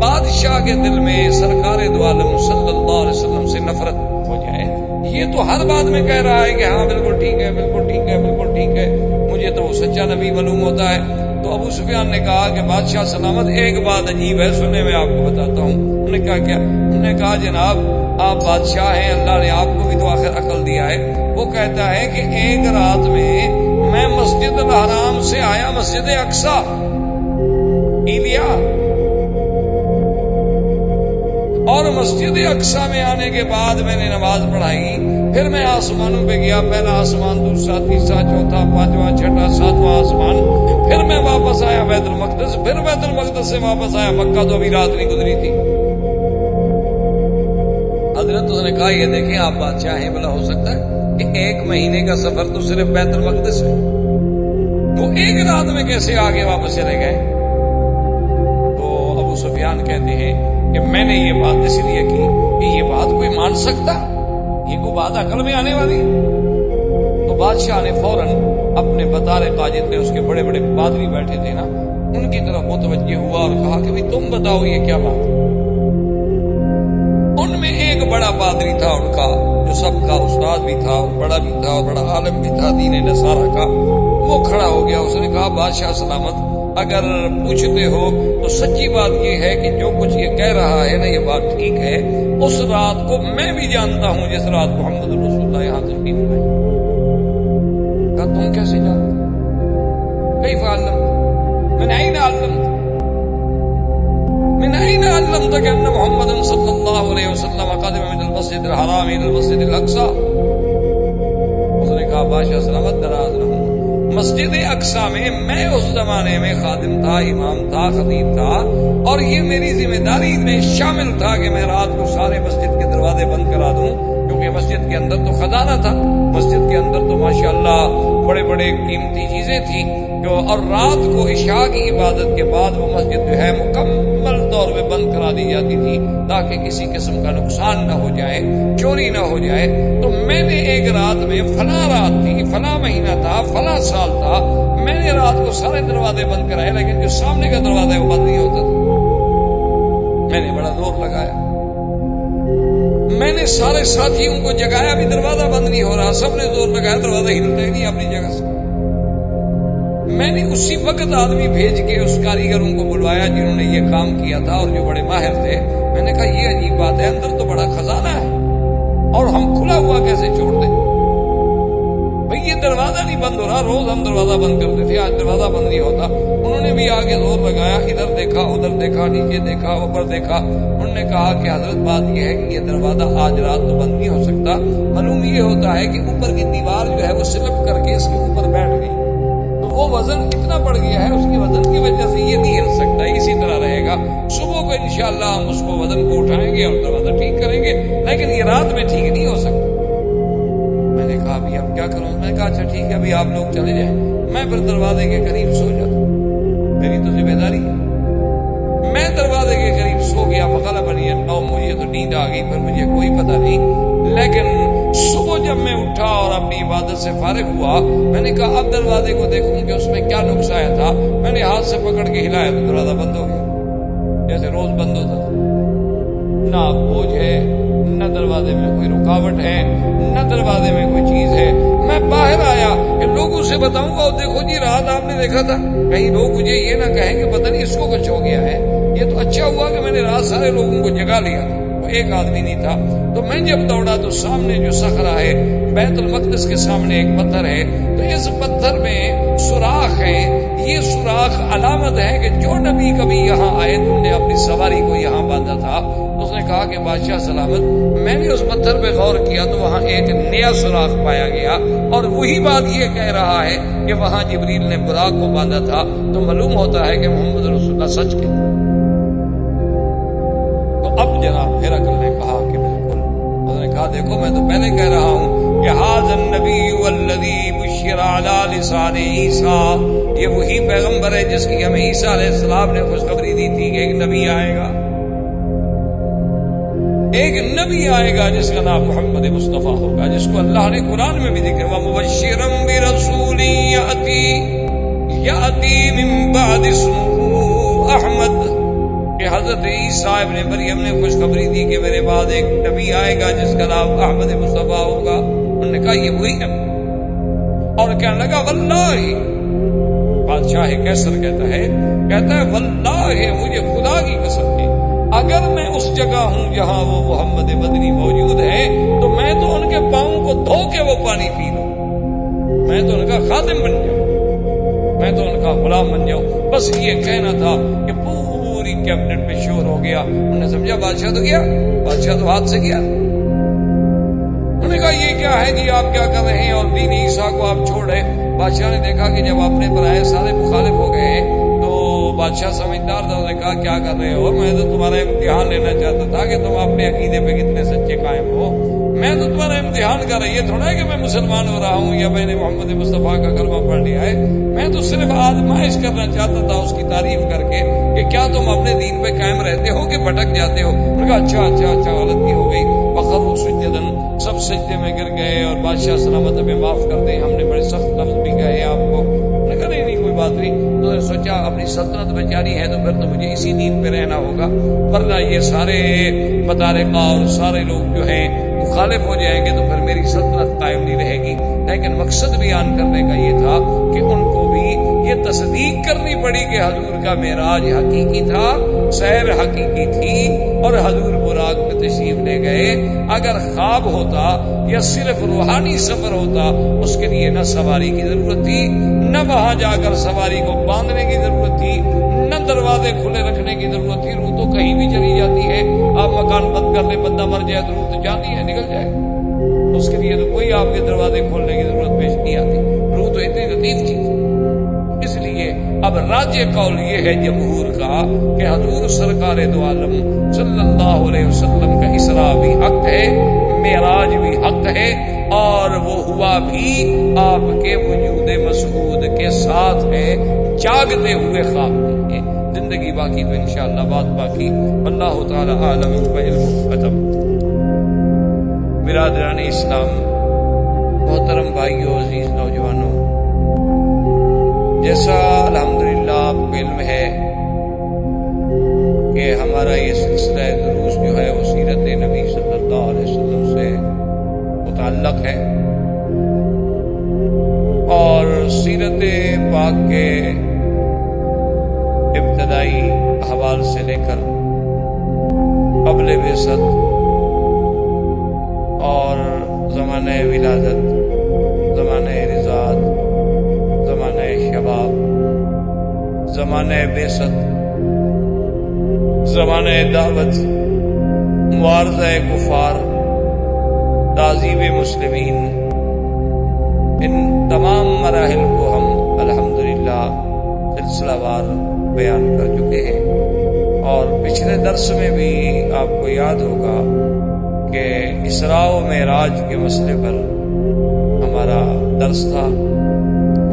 بادشاہ کے دل میں سرکار دو عالم صلی اللہ علیہ وسلم سے نفرت ہو جائے۔ یہ تو ہر بات میں کہہ رہا ہے کہ ہاں بالکل ٹھیک ہے، بالکل ٹھیک ہے، بالکل ٹھیک ہے، مجھے تو وہ سچا نبی معلوم ہوتا ہے۔ تو ابو سفیان نے کہا کہ بادشاہ سلامت ایک بات عجیب ہے، سنیں میں آپ کو بتاتا ہوں۔ انہوں نے کہا کیا؟ انہوں نے کہا جناب آپ بادشاہ ہیں، اللہ نے آپ کو بھی تو آخر عقل دیا ہے۔ وہ کہتا ہے کہ ایک رات میں مسجد الحرام سے آیا مسجد اقصی ایلیا، اور مسجد اقصی میں آنے کے بعد میں نے نماز پڑھائی، پھر میں آسمانوں پہ گیا، پہلا آسمان، دوسرا، تیسرا، چوتھا، پانچواں، چھٹا، ساتواں آسمان، پھر میں واپس آیا بیت المقدس، پھر بیت المقدس سے واپس آیا مکہ، تو ابھی رات نہیں گزری تھی۔ حضرت نے کہا یہ دیکھیں آپ بادشاہ ہیں، بلا ہو سکتا ہے کہ ایک مہینے کا سفر تو صرف بیت المقدس ہے، وہ ایک رات میں کیسے آگے واپس چلے گئے؟ تو ابو سفیان کہتے ہیں کہ میں نے یہ بات اس لیے کی کہ یہ بات کوئی مان سکتا، یہ کوئی بات عقل میں آنے والی؟ تو بادشاہ نے فوراً اپنے بطارقہ جتنے اس کے بڑے بڑے پادری بیٹھے تھے نا، ان کی طرف متوجہ ہوا اور کہا کہ بھئی تم بتاؤ یہ کیا بات ہے؟ ان میں ایک بڑا پادری تھا ان کا، جو سب کا استاد بھی تھا اور بڑا بھی تھا اور بڑا عالم بھی تھا دین نصارہ کا، وہ کھڑا ہو گیا۔ اس نے کہا بادشاہ سلامت اگر پوچھتے ہو تو سچی بات یہ ہے کہ جو کچھ یہ کہہ رہا ہے نا یہ بات ٹھیک ہے، اس رات کو میں بھی جانتا ہوں جس رات محمد رسول اللہ یہاں تشریف لائے۔ کہا تم کیسے جانتے؟ کیف علمت؟ من این علمت؟ من این علمت کہ ان محمد صلی اللہ علیہ وسلم قدم من المسجد الحرام الى المسجد الاقصی؟ اس نے کہا بادشاہ سلامت دراز رہوں، مسجد اقصی میں اس زمانے میں خادم تھا، امام تھا، خطیب تھا، اور یہ میری ذمہ داری میں شامل تھا کہ میں رات کو سارے مسجد کے دروازے بند کرا دوں، کیونکہ مسجد کے اندر تو خزانہ تھا، مسجد کے اندر تو ماشاءاللہ بڑے بڑے قیمتی چیزیں تھیں، اور رات کو عشاء کی عبادت کے بعد وہ مسجد جو ہے مکمل طور پہ بند کرا دی جاتی تھی تاکہ کسی قسم کا نقصان نہ ہو جائے، چوری نہ ہو جائے۔ تو میں نے ایک رات میں فلاں رات تھی، فلاں مہینہ تھا، فلاں سال تھا، میں نے رات کو سارے دروازے بند کرائے، لیکن جو سامنے کا دروازہ ہے وہ بند نہیں ہوتا تھا۔ میں نے بڑا زور لگایا، میں نے سارے ساتھیوں کو جگایا بھی دروازہ بند نہیں ہو رہا، سب نے زور لگایا دروازہ ہلتا ہی نہیں اپنی جگہ سے۔ میں نے اسی وقت آدمی بھیج کے اس کاریگروں کو بلوایا جنہوں نے یہ کام کیا تھا اور جو بڑے ماہر تھے۔ میں نے کہا یہ عجیب بات ہے، اندر تو بڑا خزانہ ہے اور ہم کھلا ہوا کیسے چھوڑ دیں؟ بھئی یہ دروازہ نہیں بند ہو رہا، روز ہم دروازہ بند کرتے تھے، آج دروازہ بند نہیں ہوتا۔ انہوں نے بھی آگے زور لگایا، ادھر دیکھا، ادھر دیکھا، نیچے دیکھا، اوپر دیکھا۔ انہوں نے کہا کہ حضرت بات یہ ہے کہ یہ دروازہ آج رات تو بند نہیں ہو سکتا، معلوم یہ ہوتا ہے کہ اوپر کی دیوار جو ہے وہ سلپ کر کے اس کے اوپر بیٹھ گئی، تو وہ وزن اتنا بڑھ گیا ہے، اس کی وزن کی وجہ سے یہ نہیں ہل سکتا، اسی طرح رہے گا۔ صبح کو انشاءاللہ ہم اس کو وزن کو اٹھائیں گے اور دروازہ ٹھیک کریں گے، لیکن یہ رات میں ٹھیک نہیں ہو سکتا۔ میں نے کہا ابھی اب کیا کروں؟ میں نے کہا اچھا ٹھیک ہے، ابھی آپ لوگ چلے جائیں، میں پھر دروازے کے قریب سو جاتا ہوں، میری تو ذمہ داری ہے۔ میں دروازے کے قریب سو گیا، فغلبنی النوم، مجھے تو نیند آ گئی، پھر مجھے کوئی پتہ نہیں۔ لیکن صبح جب میں اٹھا اور اپنی عبادت سے فارغ ہوا، میں نے کہا اب دروازے کو دیکھوں کہ اس میں کیا نقص آیا تھا۔ میں نے ہاتھ سے پکڑ کے ہلایا تو دروازہ بند ہو گیا، جیسے روز بند ہوتا تھا۔ نہ بوجھ ہے، نہ دروازے میں کوئی رکاوٹ ہے، نہ دروازے میں کوئی چیز ہے۔ میں باہر آیا کہ لوگوں سے بتاؤں گا دیکھو جی رات آپ نے دیکھا تھا، کہیں لوگ مجھے یہ نہ کہیں کہ پتہ نہیں اس کو کچھ ہو گیا ہے۔ یہ تو اچھا ہوا کہ میں نے رات سارے لوگوں کو جگا لیا، وہ ایک آدمی نہیں تھا۔ تو میں جب دوڑا تو سامنے جو صخرہ ہے، بیت المقدس کے سامنے ایک پتھر ہے، تو اس پتھر میں سوراخ ہے۔ یہ سوراخ علامت ہے کہ جو نبی کبھی یہاں آئے تم نے اپنی سواری کو یہاں باندھا تھا۔ اس نے کہا کہ بادشاہ سلامت، میں نے اس پتھر پہ غور کیا تو وہاں ایک نیا سوراخ پایا گیا، اور وہی بات یہ کہہ رہا ہے کہ وہاں جبریل نے براق کو باندھا تھا۔ تو معلوم ہوتا ہے کہ محمد رسول اللہ سچ کے۔ تو اب جناب ہرقل نے کہا کہ بالکل۔ اس نے کہا دیکھو میں تو پہلے کہہ رہا ہوں کہ ھذا النبی والذی بشر علی لسان عیسیٰ، یہ وہی پیغمبر ہے جس کی ہمیں عیسیٰ علیہ السلام نے خوشخبری دی تھی کہ ایک نبی آئے گا، ایک نبی آئے گا جس کا نام محمد مصطفیٰ ہوگا، جس کو اللہ نے قرآن میں بھی ذکر وَمُبَشِّرًا بِرَسُولٍ یَأْتِی مِن بَعْدِ اسْمُهُ احمد، کہ حضرت عیسیٰ ابن مریم نے خوشخبری دی کہ میرے بعد ایک نبی آئے گا جس کا نام احمد مصطفیٰ ہوگا۔ انہوں نے کہا یہ وہی ہے، اور کہنے لگا واللہ، بادشاہ کیسر کہتا ہے واللہ، مجھے خدا کی قسم ہے اگر میں اس جگہ ہوں جہاں وہ محمد مدنی موجود ہے تو میں تو ان کے پاؤں کو دھو کے وہ پانی پی لوں، میں تو ان کا خادم بن جاؤں، میں تو ان کا غلام بن جاؤں۔ بس یہ کہنا تھا کہ پوری کیبنٹ میں شور ہو گیا۔ انہوں نے سمجھا بادشاہ تو گیا، بادشاہ تو ہاتھ سے گیا۔ انہوں نے کہا یہ کیا ہے جی، آپ کیا کر رہے ہیں اور دین عیسیٰ کو آپ چھوڑ رہے۔ بادشاہ نے دیکھا کہ جب اپنے پر آئے سارے مخالف ہو گئے ہیں تو بادشاہ سمجھدار تھا، اس نے کہا کیا کر رہے ہو؟ میں تو تمہارا امتحان لینا چاہتا تھا کہ تم اپنے عقیدے پہ کتنے سچے قائم ہو۔ میں تو تمہارا امتحان کر رہی ہے، تھوڑا ہے کہ میں مسلمان ہو رہا ہوں یا میں نے محمد مصطفیٰ کا کلمہ پڑھ لیا ہے۔ میں تو صرف آزمائش کرنا چاہتا تھا اس کی تعریف کر کے کہ کیا تم اپنے دین پہ قائم رہتے ہو کہ بھٹک جاتے ہو۔ میں نے کہا اچھا غلطی ہو گئی۔ وخروا سجدا، سب سجدے میں گر گئے اور بادشاہ سلامت ہمیں معاف کر دیں، ہم نے بڑے سخت لفظ بھی کہے آپ کو۔ میں نے کہا نہیں کوئی بات نہیں۔ تو نے سوچا اپنی سلطنت بیچاری ہے تو پھر تو مجھے اسی دین پہ رہنا ہوگا، ورنہ یہ سارے مطارقہ اور سارے لوگ جو ہیں مخالف ہو جائیں گے تو پھر میری سلطنت قائم نہیں رہے گی۔ لیکن مقصد بیان کرنے کا یہ تھا کہ ان کو بھی یہ تصدیق کرنی پڑی کہ حضور کا معراج حقیقی تھا، سیر حقیقی تھی، اور حضور براق میں تشریف لے گئے۔ اگر خواب ہوتا یا صرف روحانی سفر ہوتا اس کے لیے نہ سواری کی ضرورت تھی، نہ وہاں جا کر سواری کو باندھنے کی ضرورت تھی، نہ دروازے کھلے رکھنے کی ضرورت تھی۔ روح تو کہیں بھی چلی جاتی ہے، آپ مکان بند کر لیں، بندہ مر جائے تو روح تو جاتی ہے، نکل جائے، اس کے لیے تو کوئی آپ کے دروازے کھولنے کی ضرورت پیش نہیں آتی۔ روح تو اتنی لطیف چیز ہے۔ اس لیے اب راجع قول یہ ہے جمہور کا کہ حضور سرکار دو عالم صلی اللہ علیہ وسلم کا اسراء بھی حق ہے، معراج بھی حق ہے، اور وہ ہوا بھی آپ کے وجود مسعود کے ساتھ ہے، جاگتے ہوئے خواب میں ہے۔ زندگی باقی تو انشاءاللہ بات باقی۔ اللہ تعالی عالم و علم ختم۔ برادران اسلام، محترم بھائیوں، عزیز نوجوانوں، جیسا الحمدللہ آپ کو علم ہے کہ ہمارا یہ سلسلہ دروس جو ہے وہ سیرت نبی صلی اللہ علیہ وسلم سے متعلق ہے، اور سیرت پاک کے ابتدائی احوال سے لے کر قبل بعثت اور زمانہ ولادت، زمانہ رضاعت، زمانہ شباب، زمانہ بعثت، زمانہ دعوت، معارضہ کفار، تعذیب مسلمین، ان تمام مراحل کو ہم الحمدللہ الحمدللہ سلسلہ وار بیان کر چکے ہیں، اور پچھلے درس میں بھی آپ کو یاد ہوگا کہ اسراء و معراج کے مسئلے پر ہمارا درس تھا،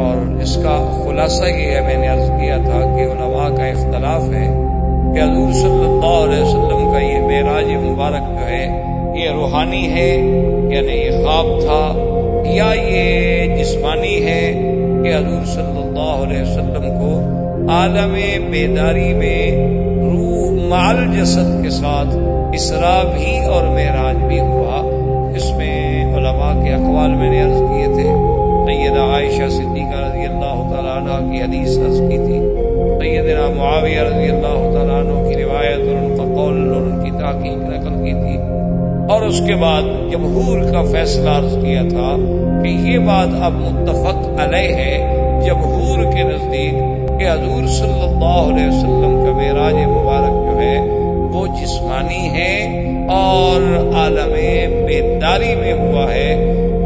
اور اس کا خلاصہ یہ ہے، میں نے عرض کیا تھا کہ علماء کا اختلاف ہے کہ حضور صلی اللہ علیہ وسلم کا یہ معراج مبارک جو ہے یہ روحانی ہے، یعنی یہ خواب تھا، یا یہ جسمانی ہے کہ حضور صلی اللہ علیہ وسلم کو عالم بیداری میں روح مع جسد کے ساتھ اسراء بھی اور معراج بھی ہوا۔ اس میں علماء کے اقوال میں نے عرض کیے تھے، سیدہ عائشہ صدیقہ رضی اللہ تعالیٰ عنہ کی حدیث عرض کی تھی، سیدنا معاویہ رضی اللہ تعالیٰ عنہ کی روایت اور ان کا قول اور ان کی تحقیق نقل کی تھی، اور اس کے بعد جمہور کا فیصلہ عرض کیا تھا کہ یہ بات اب متفق علیہ ہے جمہور کے نزدیک کہ حضور صلی اللہ علیہ وسلم کا معراج مبارک جو ہے وہ جسمانی ہے اور عالم بیداری میں ہوا ہے۔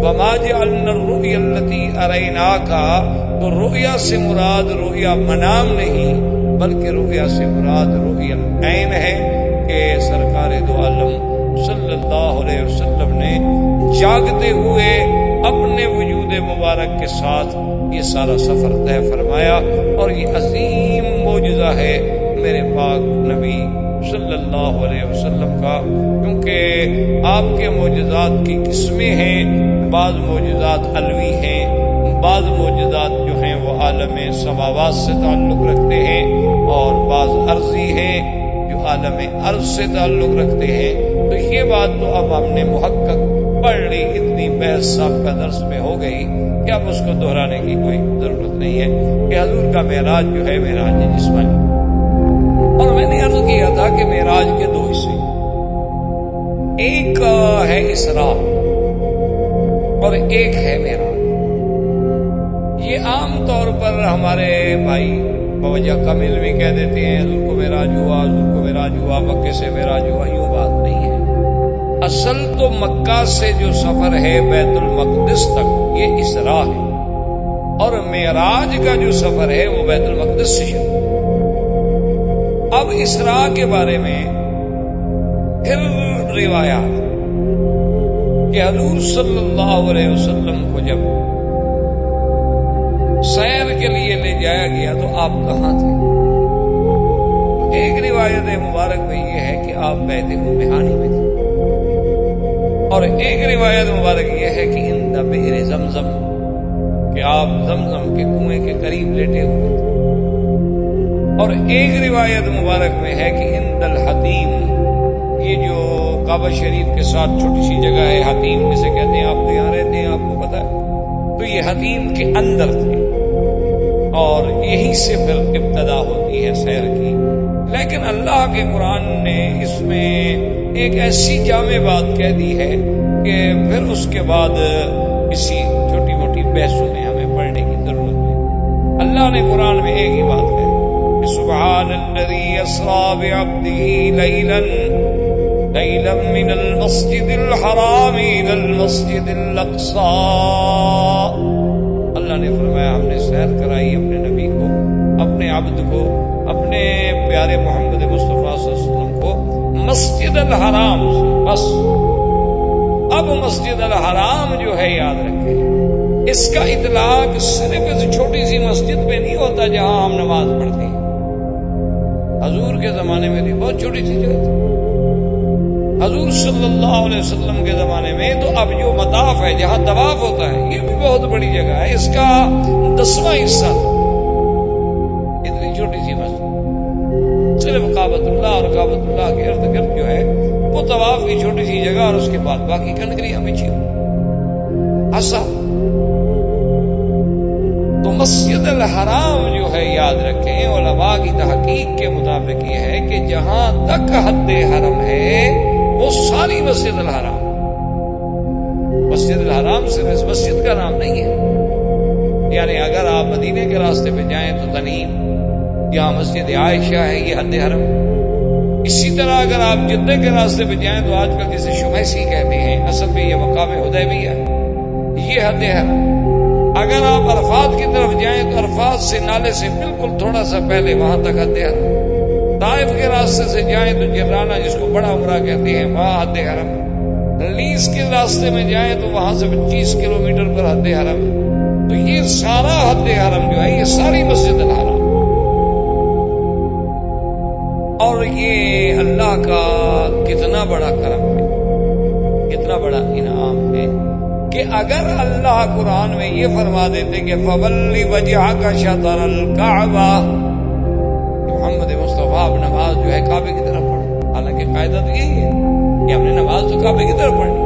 وما جعلنا الرؤيا التي أريناك، تو رؤیا سے مراد رؤیا منام نہیں بلکہ رؤیا سے مراد رؤیا العین ہے کہ سرکار دو عالم صلی اللہ علیہ وسلم نے جاگتے ہوئے اپنے وجود مبارک کے ساتھ یہ سارا سفر طے فرمایا، اور یہ عظیم معجزہ ہے میرے پاک نبی صلی اللہ علیہ وسلم کا، کیونکہ آپ کے معجزات کی قسمیں ہیں، بعض معجزات علوی ہیں، بعض معجزات جو ہیں وہ عالم سماوات سے تعلق رکھتے ہیں، اور بعض عرضی ہیں جو عالم عرض سے تعلق رکھتے ہیں۔ تو یہ بات تو اب ہم نے محقق پڑھ لی، اتنی بحث صاحب کا درس میں ہو گئی کہ اب اس کو دہرانے کی کوئی ضرورت نہیں ہے کہ حضور کا معراج جو ہے معراج جسمانی۔ اور میں نے عرض کیا تھا کہ معراج کے دو حصے، ایک ہے اسراء اور ایک ہے معراج۔ یہ عام طور پر ہمارے بھائی بوجہ کم علمی کہہ دیتے ہیں حضور کو معراج ہوا، حضور کو معراج ہوا، مکے سے معراج ہوا، یوں بات نہیں ہے۔ اصل تو مکہ سے جو سفر ہے بیت المقدس تک یہ اسراء ہے، اور معراج کا جو سفر ہے وہ بیت المقدس سے شروع۔ اب اسراء کے بارے میں پھر روایات کہ حضور صلی اللہ علیہ وسلم کو جب سیر کے لیے لے جایا گیا تو آپ کہاں تھے؟ ایک روایت مبارک میں یہ ہے کہ آپ بیت ہانی میں تھے، اور ایک روایت مبارک یہ ہے کہ عند بئر زمزم، کہ آپ زمزم کے کنویں کے قریب لیٹے ہوئے تھے، اور ایک روایت مبارک میں ہے کہ عند الحتیم، یہ جو کعبہ شریف کے ساتھ چھوٹی سی جگہ ہے حتیم جسے کہتے ہیں، آپ تو یہاں رہتے ہیں آپ کو پتا ہے، تو یہ حتیم کے اندر تھے، اور یہیں سے پھر ابتدا ہوتی ہے سیر کی۔ لیکن اللہ کے قرآن نے اس میں ایک ایسی جامع بات کہہ دی ہے کہ پھر اس کے بعد کسی چھوٹی موٹی بحثوں میں ہمیں پڑھنے کی ضرورت نہیں۔ اللہ نے قرآن میں ایک ہی بات کہی کہ سبحان الذی اسریٰ بعبدہ لیلا من المسجد الحرام الی المسجد الاقصی۔ اللہ نے فرمایا ہم نے سیر کرائی اپنے نبی کو، اپنے عبد کو، اپنے پیارے محمد مصطفیٰ صلی اللہ علیہ وسلم کو مسجد الحرام سے۔ بس اب مسجد الحرام جو ہے یاد رکھیں، اس کا اطلاق صرف اس چھوٹی سی مسجد پہ نہیں ہوتا جہاں ہم نماز پڑھتے ہیں۔ حضور کے زمانے میں بھی بہت چھوٹی سی جگہ تھی، حضور صلی اللہ علیہ وسلم کے زمانے میں تو اب جو مطاف ہے جہاں طواف ہوتا ہے یہ بھی بہت بڑی جگہ ہے، اس کا 10واں حصہ تھا، اتنی چھوٹی سی مسجد، صرف کعبۃ اللہ اور کعبۃ اللہ کے ارد گرد جو ہے وہ طواف کی چھوٹی سی جگہ، اور اس کے بعد باقی کنکریاں بچھی ایسا۔ تو مسجد الحرام جو ہے یاد رکھیں، علماء کی تحقیق کے مطابق یہ ہے کہ جہاں تک حد حرم ہے وہ ساری مسجد الحرام۔ مسجد الحرام صرف اس مسجد کا نام نہیں ہے، یعنی اگر آپ مدینے کے راستے پہ جائیں تو تنعیم، جہاں مسجد عائشہ ہے یہ حد حرم۔ اسی طرح اگر آپ جدہ کے راستے پہ جائیں تو آج کل جسے شمیسی کہتے ہیں، اصل میں یہ مقام حدیبیہ ہے، یہ حد حرم۔ اگر آپ عرفات کی طرف جائیں تو عرفات سے نالے سے بالکل تھوڑا سا پہلے وہاں تک حد حرم، طائف کے راستے سے جائیں تو جرانہ جس کو بڑا عمرہ کہتے ہیں وہاں حد حرم، لیس کے راستے میں جائیں تو وہاں سے 25 کلومیٹر پر حد حرم۔ تو یہ سارا حد حرم جو ہے یہ ساری مسجد الحرام، اور یہ اللہ کا کتنا بڑا کرم ہے، کتنا بڑا انعام ہے کہ اگر اللہ قرآن میں یہ فرما دیتے کہ فَوَلِّ وَجْهَكَ شَطْرَ الْكَعْبَةِ، محمد مصطفیٰ اب نماز جو ہے کعبے کی طرف پڑھو، حالانکہ قاعدہ تو یہی ہے کہ ہم نے نماز تو کعبے کی طرف پڑھنی،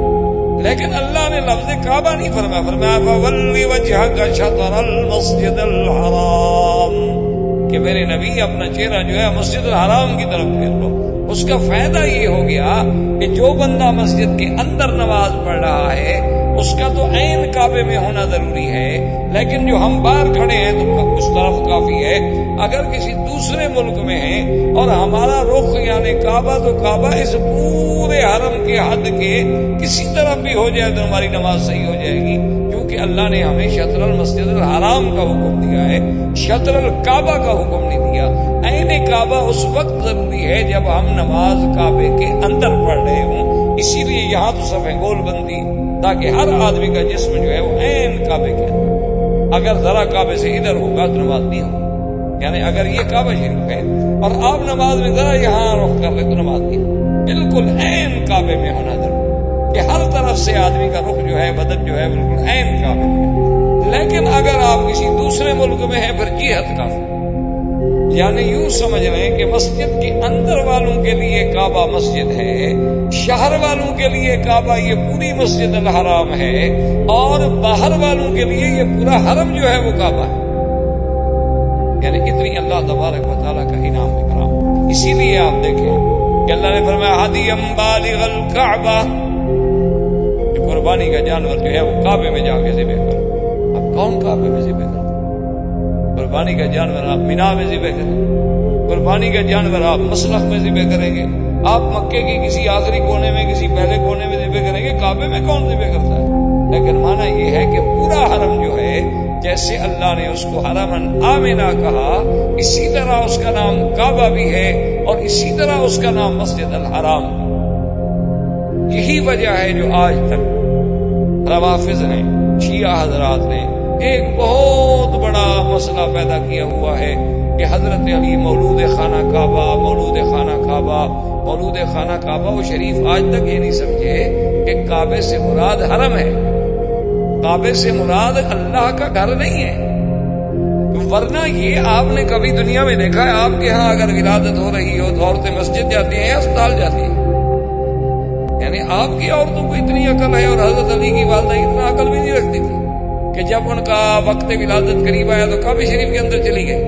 لیکن اللہ نے لفظ کعبہ نہیں فرمایا، فرمایا فَوَلِّ وَجْهَكَ شَطْرَ الْمَسْجِدِ الْحَرَامِ، کہ میرے نبی اپنا چہرہ جو ہے مسجد الحرام کی طرف پھیر لو۔ اس کا فائدہ یہ ہو گیا کہ جو بندہ مسجد کے اندر نماز پڑھ رہا ہے اس کا تو عین کعبے میں ہونا ضروری ہے، لیکن جو ہم باہر کھڑے ہیں تو اس طرف کافی ہے۔ اگر کسی دوسرے ملک میں ہیں اور ہمارا رخ یعنی کعبہ تو کعبہ اس پورے حرم کے حد کے کسی طرف بھی ہو جائے تو ہماری نماز صحیح ہو جائے گی، کیونکہ اللہ نے ہمیں شطر المسجد الحرام کا حکم دیا ہے، شطر الکعبہ کا حکم نہیں دیا۔ عین کعبہ اس وقت ضروری ہے جب ہم نماز کعبے کے اندر پڑھ رہے ہوں، اسی لیے یہاں تو صفیں گول بندی تاکہ ہر آدمی کا جسم جو ہے وہ عین کعبے کے اندر، اگر ذرا کعبے سے ادھر ہوگا تو نماز نہیں ہوگی، یعنی اگر یہ کعبہ شریف ہے اور آپ نماز میں ذرا یہاں رخ کر لیں تو نماز نہیں ہوگی، بالکل عین کعبے میں ہونا ضروری کہ ہر طرف سے آدمی کا رخ جو ہے بدن جو ہے بالکل عین کعبے میں۔ لیکن اگر آپ کسی دوسرے ملک میں ہیں پھر جہت کافی، یعنی یوں سمجھ رہے ہیں کہ مسجد کے اندر والوں کے لیے کعبہ مسجد ہے، شہر والوں کے لیے کعبہ یہ پوری مسجد الحرام ہے، اور باہر والوں کے لیے یہ پورا حرم جو ہے وہ کعبہ ہے، یعنی اتنی اللہ تبارک و تعالیٰ کا انعام اکرام۔ اسی لیے آپ دیکھیں کہ اللہ نے فرمایا ہدیم بالغ الکعبہ، قربانی کا جانور جو ہے وہ کعبے میں جا کے ذبح کرو۔ اب کون کعبے میں ذبح کرو؟ قربانی کا جانور آپ مینا میں ذبح کریں، قربانی کا جانور آپ مسلخ میں ذبح کریں گے، آپ مکے کے کسی آخری کونے میں کسی پہلے کونے میں ذبح کریں گے، کعبے میں کون ذبح کرتا ہے؟ لیکن معنی یہ ہے کہ پورا حرم جو ہے جیسے اللہ نے اس کو حرم آمنہ کہا، اسی طرح اس کا نام کعبہ بھی ہے اور اسی طرح اس کا نام مسجد الحرام۔ یہی وجہ ہے جو آج تک روافض نے، شیعہ حضرات نے ایک بہت بڑا مسئلہ پیدا کیا ہوا ہے کہ حضرت علی مولود خانہ کعبہ، مولود خانہ کعبہ، مولود خانہ کعبہ۔ وہ شریف آج تک یہ نہیں سمجھے کہ کعبے سے مراد حرم ہے، کعبے سے مراد اللہ کا گھر نہیں ہے، ورنہ یہ آپ نے کبھی دنیا میں دیکھا ہے آپ کے ہاں اگر ولادت ہو رہی ہو تو عورتیں مسجد جاتی ہیں یا اسپتال جاتی ہیں؟ یعنی آپ کی عورتوں کو اتنی عقل ہے، اور حضرت علی کی والدہ اتنا عقل بھی نہیں رکھتی تھی کہ جب ان کا وقت ولادت قریب آیا تو کعبہ شریف کے اندر چلی گئی۔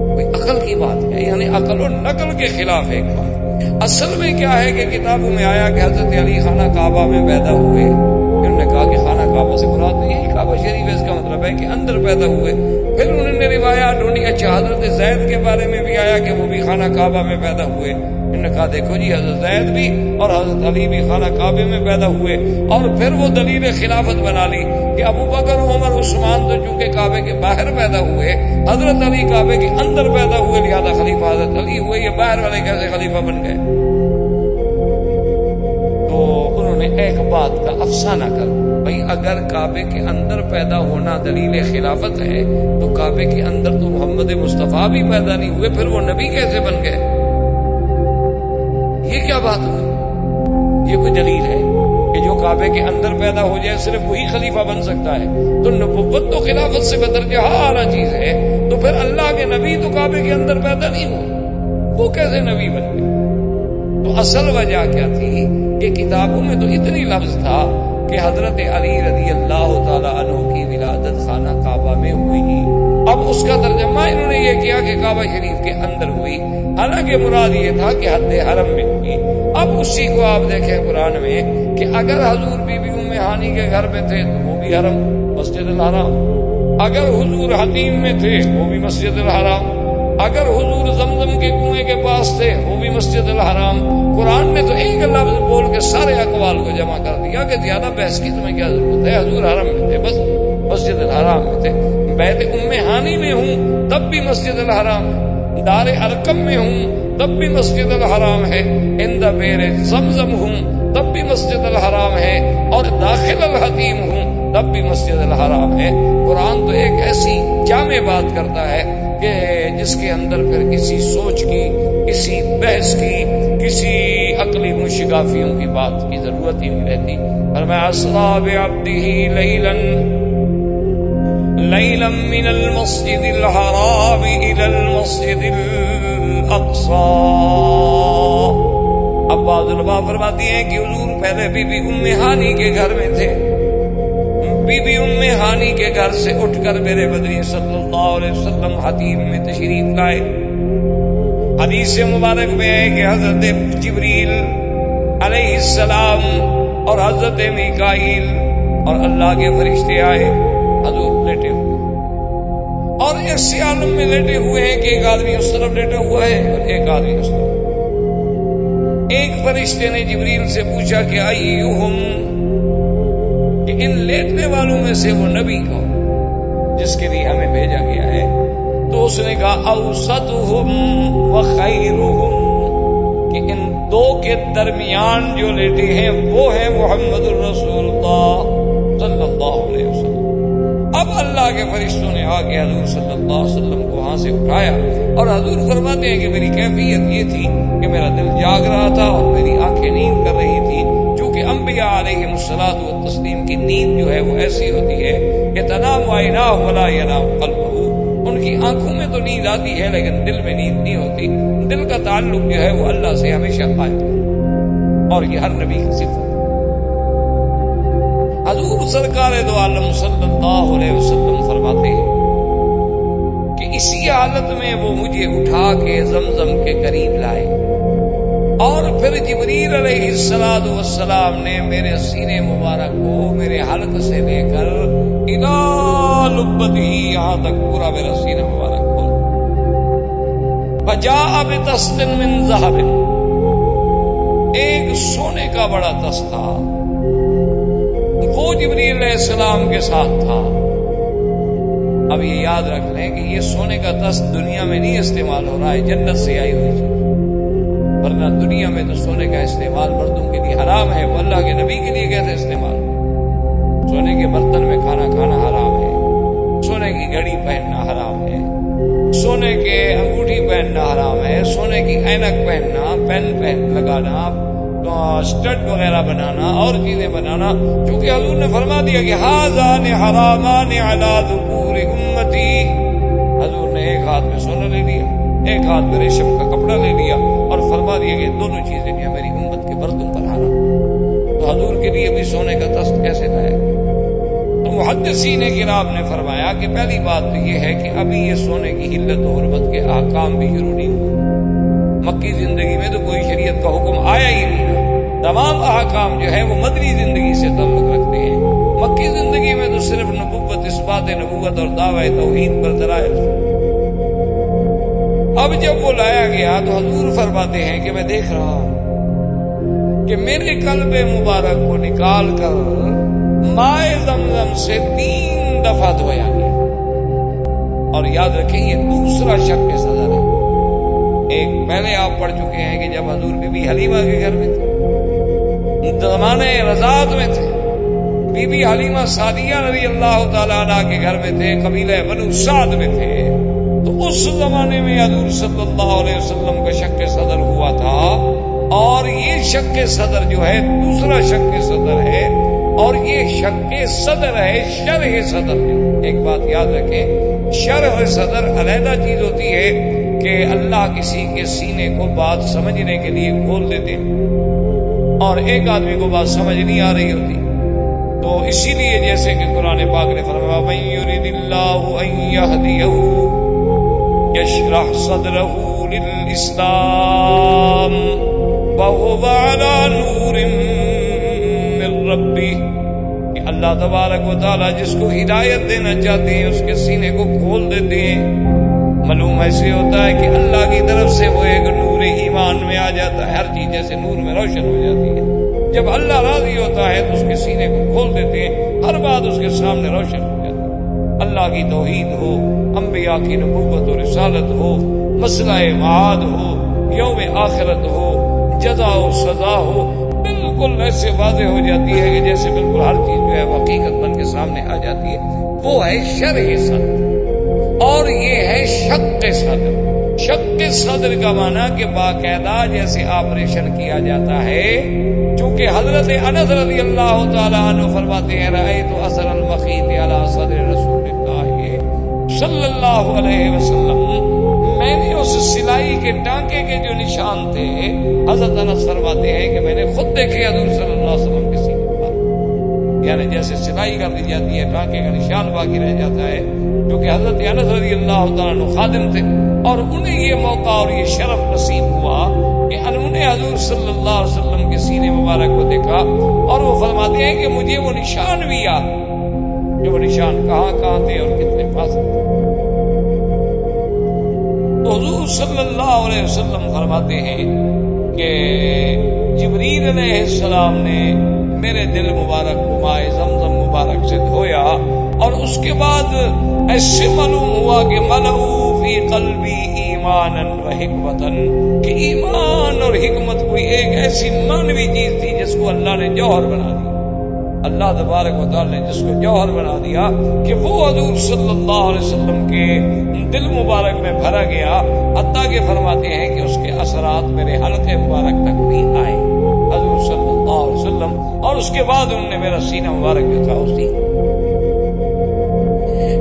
کوئی عقل کی بات ہے، یعنی عقل و نقل کے خلاف ایک بات۔ اصل میں کیا ہے کہ کتابوں میں آیا کہ حضرت علی خانہ کعبہ میں پیدا ہوئے، انہوں نے کہا کہ خانہ کعبہ سے مراد نہیں ہے، کعبہ شریف ہے، اس کا مطلب ہے کہ اندر پیدا ہوئے۔ پھر انہوں نے روایات ڈھونڈی، اچھا حضرت زید کے بارے میں بھی آیا کہ وہ بھی خانہ کعبہ میں پیدا ہوئے، انہوں نے کہا دیکھو جی حضرت زید بھی اور حضرت علی بھی خانہ کعبے میں پیدا ہوئے، اور پھر وہ دلیل خلافت بنا لی کہ ابو بکر عمر عثمان تو چونکہ کعبے کے باہر پیدا ہوئے، حضرت علی کعبے کے اندر پیدا ہوئے، لہذا خلیفہ حضرت علی ہوئے، یہ باہر والے کیسے خلیفہ بن گئے؟ تو انہوں نے ایک بات کا افسانہ کر، بھئی اگر کعبے کے اندر پیدا ہونا دلیل خلافت ہے تو کعبے کے اندر تو محمد مصطفیٰ بھی پیدا نہیں ہوئے، پھر وہ نبی کیسے بن گئے؟ یہ کیا بات ہوئی؟ یہ کوئی دلیل ہے کہ جو کعبے کے اندر پیدا ہو جائے صرف وہی خلیفہ بن سکتا ہے؟ تو نبوت تو خلافت سے بدرجہ اعلیٰ چیز ہے، تو پھر اللہ کے نبی تو کعبے کے اندر پیدا نہیں ہوئے، وہ کیسے نبی بن گئے؟ تو اصل وجہ کیا تھی کہ کتابوں میں تو اتنی لفظ تھا کہ حضرت علی رضی اللہ تعالیٰ عنہ کی ولادت خانہ کعبہ میں ہوئی، اب اس کا ترجمہ انہوں نے یہ کیا کہ کعبہ شریف کے اندر ہوئی، حالانکہ مراد یہ تھا کہ حد حرم میں ہوئی۔ اب اسی کو آپ دیکھیں قرآن میں کہ اگر حضور بی بی ام ہانی کے گھر میں تھے تو وہ بھی حرم مسجد الحرام، اگر حضور حتیم میں تھے وہ بھی مسجد الحرام، اگر حضور زمزم کے کنویں کے پاس تھے وہ بھی مسجد الحرام۔ قرآن نے تو ایک لفظ بول کے سارے اقوال کو جمع کر دیا کہ زیادہ بحث کی تمہیں کیا ضرورت ہے، حضور حرم میں تھے بس۔ مسجد الحرام میں تھے. بیت ام ہانی میں ہوں تب بھی مسجد الحرام ہے. دار ارقم میں ہوں تب بھی مسجد الحرام ہے. عند بئر زمزم ہوں تب بھی مسجد الحرام ہے. اور داخل الحتیم ہوں تب بھی مسجد الحرام ہے. قرآن تو ایک ایسی جامع بات کرتا ہے کہ جس کے اندر پھر کسی سوچ کی، کسی بحث کی، کسی عقلی مشگافیوں کی بات کی ضرورت ہی نہیں رہتی. فرمایا اسرا بعبدہ لیلا من المسجد الحرام الى المسجد الاقصى. اب بعض علماء فرماتی ہیں کہ حضور پہلے بی بی ام ہانی کے گھر میں تھے. بی بی ام ہانی کے گھر سے اٹھ کر میرے بدری صلی اللہ علیہ وسلم حتیم میں تشریف لائے. حدیث مبارک میں ہے کہ حضرت جبریل علیہ السلام اور حضرت میکائیل اور اللہ کے فرشتے آئے. حضور لیٹے ہوئے اور ایسے عالم میں لیٹے ہوئے ہیں کہ ایک آدمی اس طرف لیٹا ہوا ہے اور ایک آدمی اس طرف. ایک فرشتے نے جبریل سے پوچھا کہ ایہم، کہ ان لیٹنے والوں میں سے وہ نبی کون جس کے لیے ہمیں بھیجا گیا ہے؟ تو اس نے کہا اوسطہم وخیرہم، کہ ان دو کے درمیان جو لیٹے ہیں وہ ہے محمد الرسول اللہ صلی اللہ علیہ وسلم. اب اللہ کے فرشتوں نے آ کے حضور صلی اللہ علیہ وسلم کو وہاں سے اٹھایا اور حضور فرماتے ہیں کہ میری کیفیت یہ تھی کہ میرا دل جاگ رہا تھا اور میری آنکھیں نیند کر رہی تھی. چونکہ انبیاء علیہم الصلوۃ والتسلیم کی نیند جو ہے وہ ایسی ہوتی ہے کہ تنام عیناہ ولا ینام قلبہ، ان کی آنکھوں میں تو نیند آتی ہے لیکن دل میں نیند نہیں ہوتی. دل کا تعلق جو ہے وہ اللہ سے ہمیشہ قائم ہے اور یہ ہر نبی کی صفت. حضور سرکار دو عالم صلی اللہ علیہ وسلم فرماتے ہیں کہ اسی حالت میں وہ مجھے اٹھا کے زمزم کے قریب لائے اور پھر جبریل علیہ السلام نے میرے سینے مبارک کو میرے حلق سے لے کر الی لبتی، یہاں تک پورا میرا سینہ مبارک کھول. فجاء بطست من ذهب، ایک سونے کا بڑا تست تھا، وہ جبریل علیہ السلام کے ساتھ تھا. اب یہ یاد رکھ لیں کہ یہ سونے کا تست دنیا میں نہیں استعمال ہو رہا ہے، جنت سے آئی ہوئی چیز. ورنہ دنیا میں تو سونے کا استعمال مردوں کے لیے حرام ہے. وہ اللہ کے نبی کے لیے کیسے استعمال؟ سونے کے برتن میں کھانا کھانا حرام ہے، سونے کی گھڑی پہننا حرام ہے، سونے کے انگوٹھی پہننا حرام ہے، سونے کی اینک پہننا، پین لگانا، اسٹڈ وغیرہ بنانا اور چیزیں بنانا. چونکہ حضور نے فرما دیا کہ ہذان حرامان علی ذکور امتی. حضور نے ایک ہاتھ میں سونا لے لیا، ایک ہاتھ میں ریشم کا کپڑا لے لیا اور فرما دیا کہ دونوں چیزیں جو میری امت کے برتن پر حرام. تو حضور کے لیے بھی سونے کا تست کیسے ہے؟ تو محدثین کرام نے فرمایا کہ پہلی بات تو یہ ہے کہ ابھی یہ سونے کی حلت و حرمت کے احکام بھی شروع نہیں ہوئے. مکی زندگی میں تو کوئی شریعت کا حکم آیا ہی نہیں. تمام احکام جو ہے وہ مدنی زندگی سے تعلق رکھتے ہیں. مکی زندگی میں تو صرف نبوت، اثبات نبوت اور دعوی توحید پر دلائل. اب جب وہ لایا گیا تو حضور فرماتے ہیں کہ میں دیکھ رہا ہوں کہ میرے قلب مبارک کو نکال کر مائے زمزم سے 3 دفعہ دھویا گیا. اور یاد رکھیں یہ دوسرا شق صدر ہے. ایک پہلے آپ پڑھ چکے ہیں کہ جب حضور بی بی حلیمہ کے گھر میں تھے، زمانے رضاعت میں تھے، بی بی حلیمہ سعدیہ رضی اللہ تعالیٰ عنہ کے گھر میں تھے، قبیلہ بنو سعد میں تھے. تو اس زمانے میں حضور صلی اللہ علیہ وسلم کا شق صدر ہوا تھا اور یہ شق صدر جو ہے دوسرا شق صدر ہے اور یہ شق صدر ہے شرح صدر ہے. ایک بات یاد رکھیں، شرح صدر علیحدہ چیز ہوتی ہے کہ اللہ کسی کے سینے کو بات سمجھنے کے لیے کھول دیتے ہیں اور ایک آدمی کو بات سمجھ نہیں آ رہی ہوتی. تو اسی لیے جیسے کہ قرآن پاک نے فرمایا من یرید اللہ ان یہدیہ یشرح صدرہ للاسلام وهو علی نور من ربہ، کہ اللہ تبارک و تعالی جس کو ہدایت دینا چاہتے ہیں اس کے سینے کو کھول دیتے ہیں. معلوم ایسے ہوتا ہے کہ اللہ کی طرف سے وہ ایک نور ایمان میں آ جاتا ہے، ہر چیز جیسے نور میں روشن ہو جاتی ہے. جب اللہ راضی ہوتا ہے تو اس کے سینے کو کھول دیتے ہیں، ہر بات اس کے سامنے روشن ہو جاتی ہے. اللہ کی توحید ہو، انبیاء کی نبوت و رسالت ہو، مسئلہ معاد ہو، یوم آخرت ہو، جزا و سزا ہو، بالکل ایسے واضح ہو جاتی ہے کہ جیسے بالکل ہر چیز جو ہے وہ حقیقت بن کے سامنے آ جاتی ہے. وہ ہے شرح صدر، اور یہ ہے شق صدر. شق صدر کا معنی کہ باقاعدہ جیسے آپریشن کیا جاتا ہے. چونکہ حضرت انس رضی اللہ تعالیٰ عنہ فرماتے ہیں رأیت اثر المخیط علی صدر رسول اللہ صلی اللہ علیہ وسلم، میں نے اس سلائی کے ٹانکے کے جو نشان تھے، حضرت انس فرماتے ہیں کہ میں نے خود دیکھے حضور صلی اللہ علیہ وسلم کے سینے پر. یعنی جیسے سلائی کر دی جاتی ہے، ٹانکے کا نشان باقی رہ جاتا ہے. کیونکہ حضرت انس رضی اللہ تعالیٰ عنہ خادم تھے اور انہیں یہ موقع اور یہ شرف نصیب ہوا کہ انہوں نے حضور صلی اللہ علیہ وسلم کے سینے مبارک کو دیکھا، اور وہ فرماتے ہیں کہ مجھے وہ نشان بھی یاد کہ وہ نشان کہاں کہاں تھے اور کتنے پاس تھے. تو حضور صلی اللہ علیہ وسلم فرماتے ہیں کہ جبریل علیہ السلام نے میرے دل مبارک کو مائے زمزم مبارک سے دھویا، اور اس کے بعد ایسے معلوم ہوا کہ ملؤ فی قلبی ایمانا و حکمتا، کہ ایمان اور حکمت کوئی ایک ایسی معنوی چیز تھی جس کو اللہ نے جوہر بنا دیا. اللہ تبارک و تعالی نے جس کو جوہر بنا دیا کہ وہ حضور صلی اللہ علیہ وسلم کے دل مبارک میں بھرا گیا، حتیٰ کہ فرماتے ہیں کہ اس کے اثرات میرے حلقے مبارک تک بھی آئے حضور صلی اللہ علیہ وسلم. اور اس کے بعد انہوں نے میرا سینہ مبارک جو تھا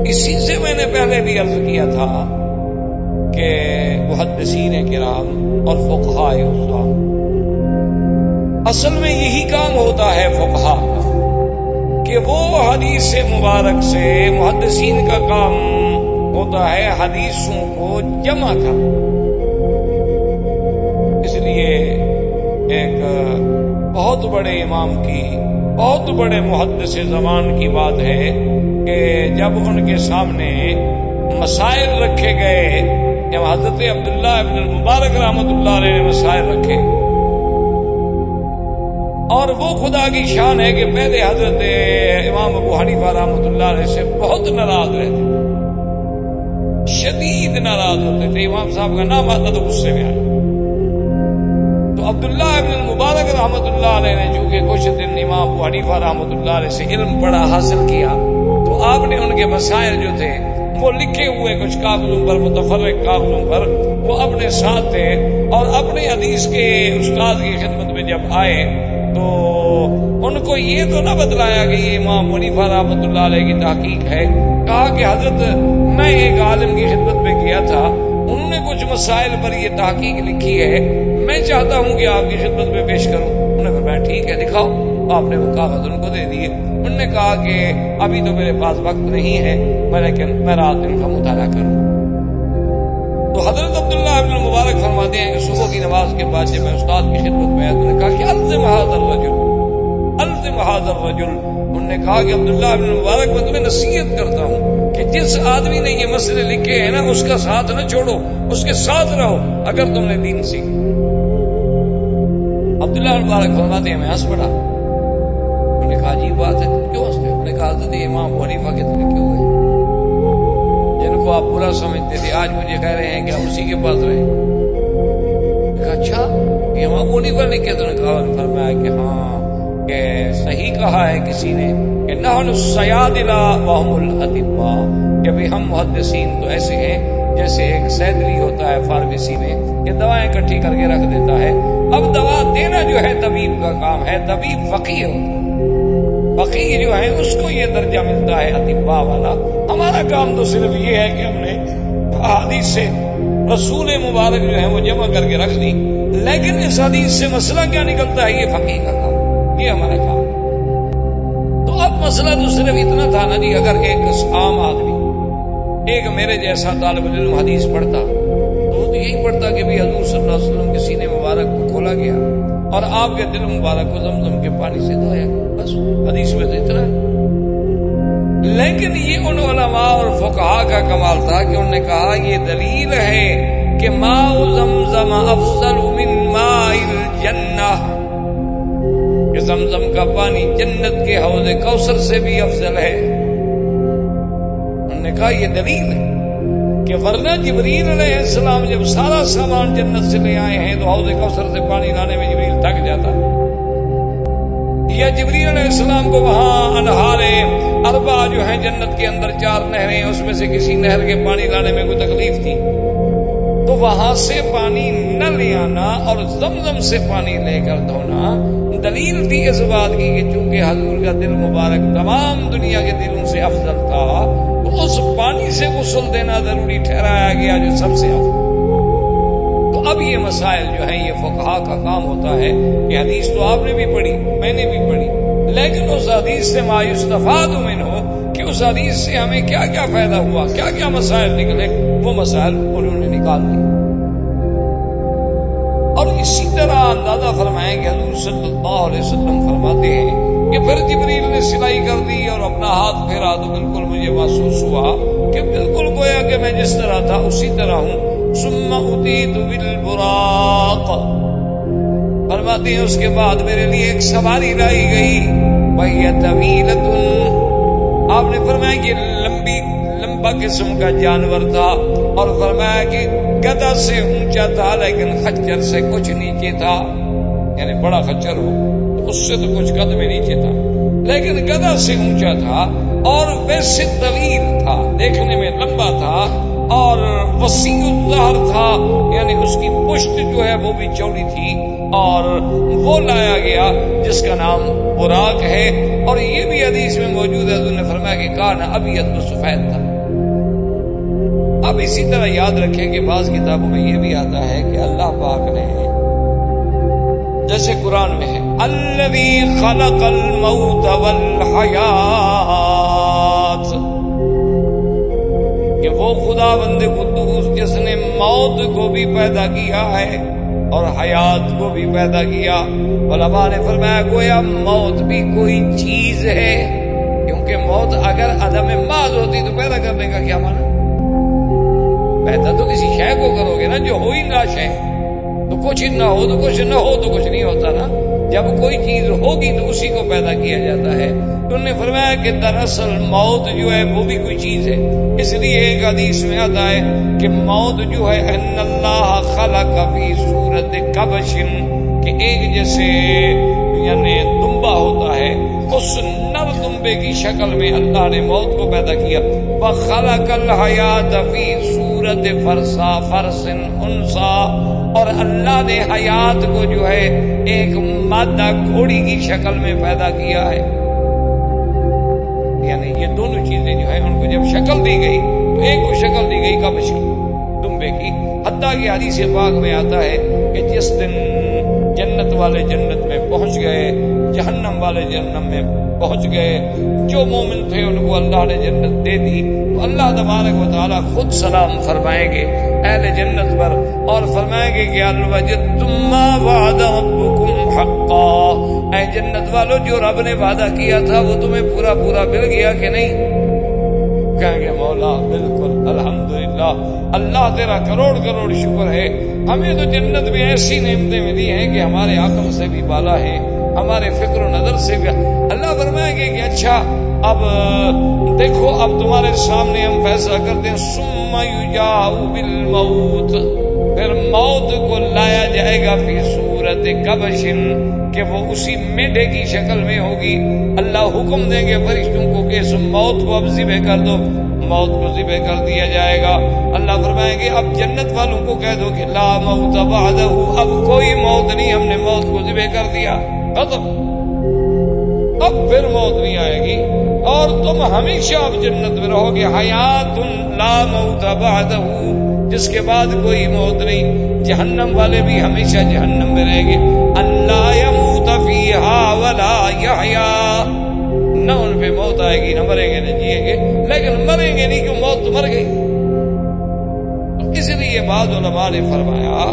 اسی سے میں نے پہلے بھی عرض کیا تھا کہ محدثین کرام اور فقہاء اصحاب، اصل میں یہی کام ہوتا ہے فقہاء کا کہ وہ حدیث مبارک سے، محدثین کا کام ہوتا ہے حدیثوں کو جمع کرنا. اس لیے ایک بہت بڑے امام کی، بہت بڑے محدث زمان کی بات ہے کہ جب ان کے سامنے مسائل رکھے گئے، جب حضرت عبداللہ ابن المبارک رحمۃ اللہ علیہ نے مسائل رکھے، اور وہ خدا کی شان ہے کہ پہلے حضرت امام ابو حنیفہ رحمۃ اللہ علیہ سے بہت ناراض رہتے، شدید ناراض ہوتے تھے. امام صاحب کا نام آتا تو غصے میں آئے. تو عبداللہ ابن المبارک رحمۃ اللہ علیہ نے چونکہ کچھ دن امام ابو حنیفہ رحمۃ اللہ علیہ سے علم بڑا حاصل کیا، تو آپ نے ان کے مسائل جو تھے وہ لکھے ہوئے کچھ کاغذوں پر، متفرق کاغذوں پر، وہ اپنے ساتھ تھے. اور اپنے حدیث کے استاد کی خدمت میں جب آئے تو ان کو یہ تو نہ بتلایا کہ یہ امام حنیفہ رحمۃ اللہ علیہ کی تحقیق ہے. کہا کہ حضرت میں ایک عالم کی خدمت میں کیا تھا، انہوں نے کچھ مسائل پر یہ تحقیق لکھی ہے، میں چاہتا ہوں کہ آپ کی خدمت میں پیش کروں. انہوں نے فرمایا ٹھیک ہے دکھاؤ. آپ نے وہ کاغذ ان کو دے دیے. انہوں نے کہا کہ ابھی تو میرے پاس وقت نہیں ہے، لیکن میں رات دن کا مطالعہ کروں. تو حضرت عبداللہ ابن مبارک فرماتے ہیں کہ صبح کی نماز کے بعد جب میں استاد کی خدمت میں آیا تو نے کہا کہ الزم ھذا الرجل، الزم ھذا الرجل. انہوں نے کہا کہ عبداللہ ابن مبارک میں تمہیں نصیحت کرتا ہوں کہ جس آدمی نے یہ مسئلے لکھے ہیں نا اس کا ساتھ نہ چھوڑو، اس کے ساتھ رہو اگر تم نے دین سیکھ. عبداللہ ابن مبارک فرماتے ہیں میں ہنس پڑا. انہوں نے کہا عجیب بات ہے، تم کیوں ہنستے؟ انہوں نے کہا حضرت امام ابو حنیفہ کے تو لکھے ہوئے جن کو آپ برا سمجھتے تھے، آج مجھے کہہ رہے ہیں کہ ہم اسی کے پاس رہے. کہا اچھا یہ امام ابو حنیفہ نے کیا؟ تو نے کہا فرمایا کہ ہاں، کہ صحیح کہا ہے کسی نے کہ نحن الصیادلہ وہم الاطباء، کہ بھئی ہم محدثین تو ایسے ہیں جیسے ایک سیدری ہوتا ہے فارمیسی میں کہ دوائیں اکٹھی کر کے رکھ دیتا ہے. اب دوا دینا جو ہے طبیب کا کام ہے، طبیب فقیہ ہوتا ہے، فقیہ جو ہے اس کو یہ درجہ ملتا ہے اطباء والا. ہمارا کام تو صرف یہ ہے کہ ہم نے احادیث سے رسول مبارک جو ہے وہ جمع کر کے رکھ دی، لیکن اس حدیث سے مسئلہ کیا نکلتا ہے یہ فقیہ کا کام، یہ ہمارا کام. تو اب مسئلہ تو صرف اتنا تھا نا جی، اگر ایک عام آدمی، ایک میرے جیسا طالب علم حدیث پڑھتا تو وہ تو یہی پڑھتا کہ بھی حضور صلی اللہ علیہ وسلم کے سینے مبارک کو کھولا گیا اور آپ کے دل مبارک کو زمزم کے پانی سے دھویا، بس حدیث میں تو اتنا ہے. لیکن یہ ان علماء اور فقہاء کا کمال تھا کہ انہوں نے کہا یہ دلیل ہے کہ ماء زمزم افضل من ماء الجنہ، کہ زمزم کا پانی جنت کے حوض کوثر سے بھی افضل ہے. نے کہا یہ دلیل ہے کہ ورنہ جبریل علیہ السلام جب سارا سامان جنت سے لے آئے ہیں تو حوض کوثر سے پانی لانے میں جبریل تھک جاتا، یا جبریل علیہ السلام کو وہاں انہارے اربع جو ہیں جنت کے اندر 4 نہریں، اس میں سے کسی نہر کے پانی لانے میں کوئی تکلیف تھی تو وہاں سے پانی نہ لے آنا اور زمزم سے پانی لے کر دھونا دلیل تھی اس بات کی کہ چونکہ حضور کا دل مبارک تمام دنیا کے دلوں سے افضل تھا تو اس پانی سے غسل دینا ضروری ٹھہرایا گیا جو سب سے افضل۔ تو اب یہ مسائل جو ہیں یہ فقہا کا کام ہوتا ہے کہ حدیث تو آپ نے بھی پڑھی، میں نے بھی پڑھی، لیکن اس حدیث سے ما یستفاد منہ کہ اس حدیث سے ہمیں کیا کیا فائدہ ہوا، کیا کیا مسائل نکلے، وہ مسائل انہوں نے نکال دی۔ اور اسی طرح اندازہ فرمائیں کہ حضور صلی اللہ علیہ وسلم فرماتے ہیں کہ پھر جبریل نے سلائی کر دی اور اپنا ہاتھ پھیرا تو بالکل مجھے محسوس ہوا کہ بالکل گویا کہ میں جس طرح تھا اسی طرح ہوں۔ ثم اتیت بالبراق، فرماتے ہیں اس کے بعد میرے لیے ایک سواری لائی گئی، وہی طویلۃ، آپ نے فرمایا کہ لمبا قسم کا جانور تھا، اور فرمایا کہ گدھا سے اونچا تھا لیکن خچر سے کچھ نیچے تھا، یعنی بڑا خچر ہو تو اس سے تو کچھ قدم نیچے تھا، لیکن گدھا سے اونچا تھا اور ویسے طویل تھا، دیکھنے میں لمبا تھا اور وسیع الظہر تھا، یعنی اس کی پشت جو ہے وہ بھی چوڑی تھی، اور وہ لایا گیا جس کا نام براق ہے۔ اور یہ بھی حدیث میں موجود ہے، حضور نے فرمایا کہ کان ابیض و سفید تھا۔ اب اسی طرح یاد رکھیں کہ بعض کتابوں میں یہ بھی آتا ہے کہ اللہ پاک نے جیسے قرآن میں ہے الذی خلق الموت والحیات، کہ وہ خدا بند قدوس جس نے موت کو بھی پیدا کیا ہے اور حیات کو بھی پیدا کیا۔ علماء نے فرمایا گویا موت بھی کوئی چیز ہے، کیونکہ موت اگر عدم محض ہوتی تو پیدا کرنے کا کیا معنی؟ پیدا تو کسی شے کو کرو گے نا جو ہو ہی نہ شے، تو کچھ نہ ہو تو کچھ، نہ ہو تو کچھ نہیں ہوتا نا۔ جب کوئی چیز ہوگی تو اسی کو پیدا کیا جاتا ہے۔ انہوں نے فرمایا کہ دراصل موت جو ہے وہ بھی کوئی چیز ہے، اس لیے ایک حدیث میں آتا ہے کہ موت جو ہے ان اللہ خلق فی صورت کبش، کہ ایک جیسے یعنی دمبا ہوتا ہے اس نر دمبے کی شکل میں اللہ نے موت کو پیدا کیا۔ وخلق الحیات فی صورت فرس انثی، اور اللہ نے حیات کو جو ہے ایک مادہ گھوڑی کی شکل میں پیدا کیا ہے۔ یعنی یہ دونوں چیزیں جو ہیں ان کو جب شکل دی گئی تو ایک کو شکل دی گئی کبش کی، دمبے کی، حتیٰ کہ حدیث پاک میں آتا ہے کہ جس دن جنت والے جنت میں پہنچ گئے، جہنم والے جہنم میں پہنچ گئے، جو مومن تھے ان کو اللہ نے جنت دے دی، تو اللہ تبارک و تعالیٰ خود سلام فرمائیں گے اہل جنت پر اور فرمائیں گے کہ هل وجدتم ما وعد ربكم حقا، اے جنت والو جو رب نے وعدہ کیا تھا وہ تمہیں پورا پورا مل گیا کہ نہیں؟ کہیں گے مولا بالکل الحمدللہ، اللہ تیرا کروڑ کروڑ شکر ہے، ہمیں تو جنت میں ایسی نعمتیں ملی ہیں کہ ہمارے عقل سے بھی بالا ہے، ہمارے فکر و نظر سے بھی۔ اللہ فرمائیں گے کہ اچھا اب دیکھو اب تمہارے سامنے ہم فیصلہ کرتے ہیں، ثم یجاء بالموت، پھر موت کو لایا جائے گا فی صورت کبش، کہ وہ اسی میڈے کی شکل میں ہوگی۔ اللہ حکم دیں گے فرشتوں کو کہ اس موت کو اب ذبح کر دو، موت کو ذبح کر دیا جائے گا۔ اللہ فرمائیں گے اب جنت والوں کو کہہ دو کہ لا موت بعدہ، اب کوئی موت نہیں، ہم نے موت کو ذبح کر دیا، ختم، اب پھر موت نہیں آئے گی اور تم ہمیشہ اب جنت میں رہو گے، حیات لا موت بعدہ، جس کے بعد کوئی موت نہیں۔ جہنم والے بھی ہمیشہ جہنم میں رہیں گے، اللہ یموت فیہا ولا یحیا، نہ ان پہ موت آئے گی، نہ مریں گے نہ جیئیں گے، لیکن مریں گے نہیں، کیوں موت تو مر گئی۔ تو اس لیے بعض علماء نے فرمایا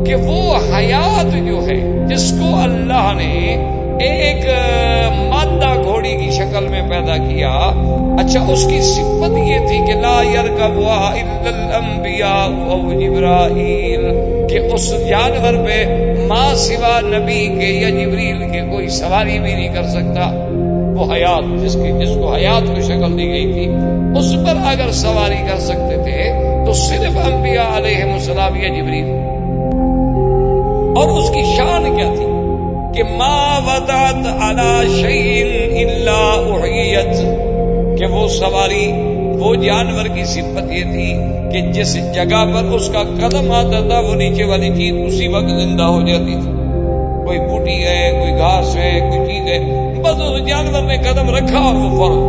کہ وہ حیات جو ہے جس کو اللہ نے ایک مادہ گھوڑی کی شکل میں پیدا کیا، اچھا اس کی صفت یہ تھی کہ لا یرکبھا الا الانبیاء او جبرائیل، کہ اس جانور پہ ما سوا نبی کے یا جبریل کے کوئی سواری بھی نہیں کر سکتا۔ وہ حیات جس کو حیات کو شکل دی گئی تھی، اس پر اگر سواری کر سکتے تھے تو صرف انبیاء علیہم السلام یا جبریل. اور اس کی شان کیا تھی کہ ما وضعت علی شیء الا احیت، کہ وہ سواری وہ جانور کی صفت یہ تھی کہ جس جگہ پر اس کا قدم آتا تھا وہ نیچے والی چیز اسی وقت زندہ ہو جاتی تھی. کوئی بوٹی ہے، کوئی گھاس ہے، کوئی چیز ہے، بس اس جانور نے قدم رکھا اور وہ فوراً،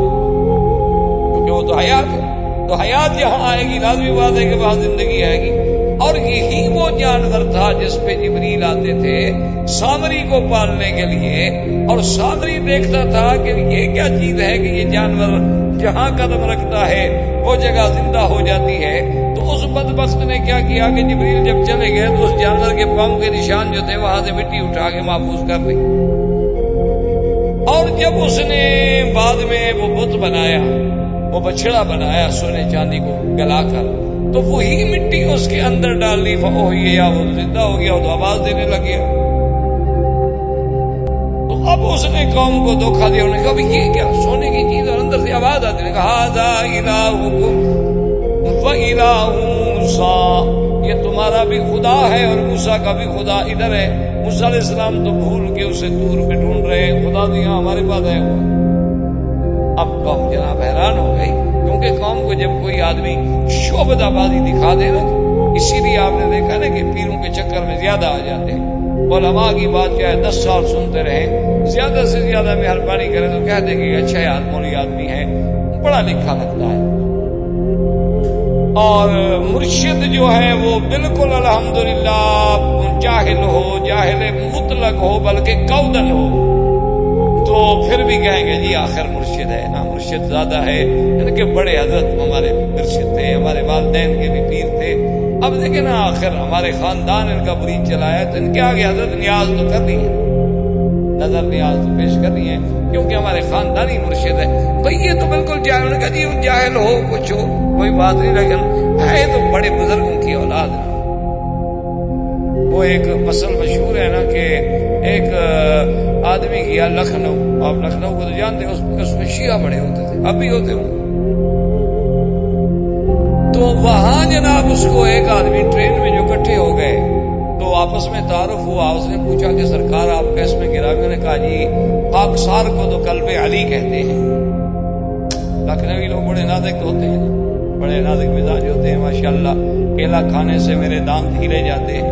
کیونکہ وہ تو حیات ہے. تو حیات جہاں آئے گی لازمی بات ہے کہ وہاں زندگی آئے گی. اور یہی وہ جانور تھا جس پہ جبریل آتے تھے سامری کو پالنے کے لیے، اور سامری دیکھتا تھا کہ یہ کیا چیز ہے کہ یہ جانور جہاں قدم رکھتا ہے وہ جگہ زندہ ہو جاتی ہے. تو اس بدبخت نے کیا کیا کہ جبریل جب چلے گئے تو اس جانور کے پاؤں کے نشان جو تھے وہاں سے مٹی اٹھا کے محفوظ کر دی. اور جب اس نے بعد میں وہ بت بنایا، وہ بچڑا بنایا سونے چاندی کو گلا کر، تو وہی مٹی اس کے اندر ڈال لی، وہ زندہ ہو گیا، تو آواز دینے لگ گیا. تو اب اس نے قوم کو دھوکہ دیا. انہوں نے کہا یہ کیا سونے کی چیز اور اندر سے آواز آتی ہے. کہا ذا الہکم و الہ موسیٰ، یہ تمہارا بھی خدا ہے اور موسیٰ کا بھی خدا ادھر ہے. موسیٰ علیہ السلام تو بھول کے اسے دور پہ ڈھونڈ رہے ہیں، خدا تو یہاں ہمارے پاس ہے. اب قوم جناب حیران ہو گئی، کیونکہ قوم کو جب کوئی آدمی شعبدہ بازی دکھا دے نا، اسی لیے آپ نے دیکھا نا کہ پیروں کے چکر میں زیادہ آ جاتے ہیں. علماء کی بات کیا ہے 10 سال سنتے رہیں، زیادہ سے زیادہ مہربانی کرے تو کہہ دیں کہ اچھا مولی آدمی ہے، پڑھا لکھا لگتا ہے. اور مرشد جو ہے وہ بالکل الحمدللہ جاہل ہو، جاہل مطلق ہو، بلکہ کودل ہو، تو پھر بھی کہیں گے جی آخر مرشد ہے نا. مرشد زیادہ ہے، ان کے بڑے حضرت ہمارے مرشد تھے، ہمارے والدین کے بھی پیر تھے. اب دیکھیں نا آخر ہمارے خاندان ان کا مرید چلایا، تو ان کے آگے حضرت نیاز تو کر رہی ہے، نظر نیاز تو پیش کر رہی ہے، کیونکہ ہمارے خاندانی مرشد ہے. بھئی یہ تو بالکل جاہل. نے کہا جی جاہل ہو کچھ ہو کوئی بات نہیں، لیکن ہے تو بڑے بزرگوں کی اولاد ہے. وہ ایک مثل مشہور ہے نا کہ ایک آدمی گیا لکھنؤ. آپ لکھنؤ کو تو جانتے ہیں، اس میں شیعہ بڑے ہوتے تھے، اب بھی ہوتے ہوں. تو وہاں جناب اس کو ایک آدمی ٹرین میں جو اکٹھے ہو گئے تو آپس میں تعارف ہوا. اس نے پوچھا کہ سرکار آپ کا اس میں گرامی؟ نے کہا جی خاکسار کو تو قلب علی کہتے ہیں. لکھنوی لوگ بڑے نازک ہوتے ہیں، بڑے نازک مزاج ہوتے ہیں ماشاءاللہ. کیلا کھانے سے میرے دانت ہیلے جاتے ہیں،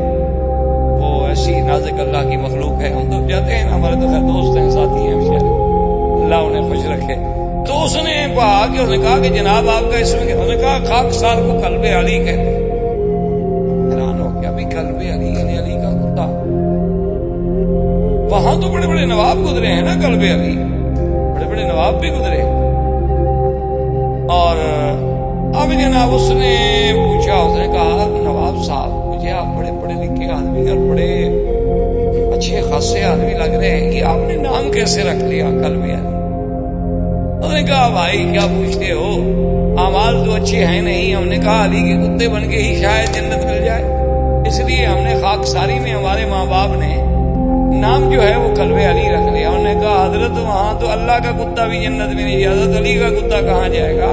وہ ایسی نازک اللہ کی مخلوق ہے. ہم تو جاتے ہیں نا، ہمارے تو خیر دوست ہیں، ساتھی ہیں، اللہ انہیں خوش رکھے. تو اس نے کہا کہ انہوں نے کہا کہ جناب آپ کا اس میں، انہوں نے کہا خاکسار کو قلب علی کہتے ہیں. حیران ہو گیا بھی قلب علی یعنی علی کا کتا. وہاں تو بڑے بڑے نواب گزرے ہیں نا، قلب علی بڑے بڑے نواب بھی گزرے. اور اب جناب اس نے پوچھا، اس نے کہا نواب صاحب مجھے آپ بڑے پڑھے لکھے آدمی اور بڑے اچھے خاصے آدمی لگ رہے ہیں، یہ آپ نے نام کیسے رکھ لیا قلب علی؟ انہوں نے کہا بھائی کیا پوچھتے ہو، اعمال تو اچھے ہیں نہیں. ہم نے کہا علی کے کتے بن کے ہی شاید جنت مل جائے، اس لیے ہم نے خاکساری میں ہمارے ماں باپ نے نام جو ہے وہ قلب علی رکھ لیا. انہوں نے کہا حضرت وہاں تو اللہ کا کتا بھی جنت میں نہیں جاتا، حضرت علی کا کتا کہاں جائے گا؟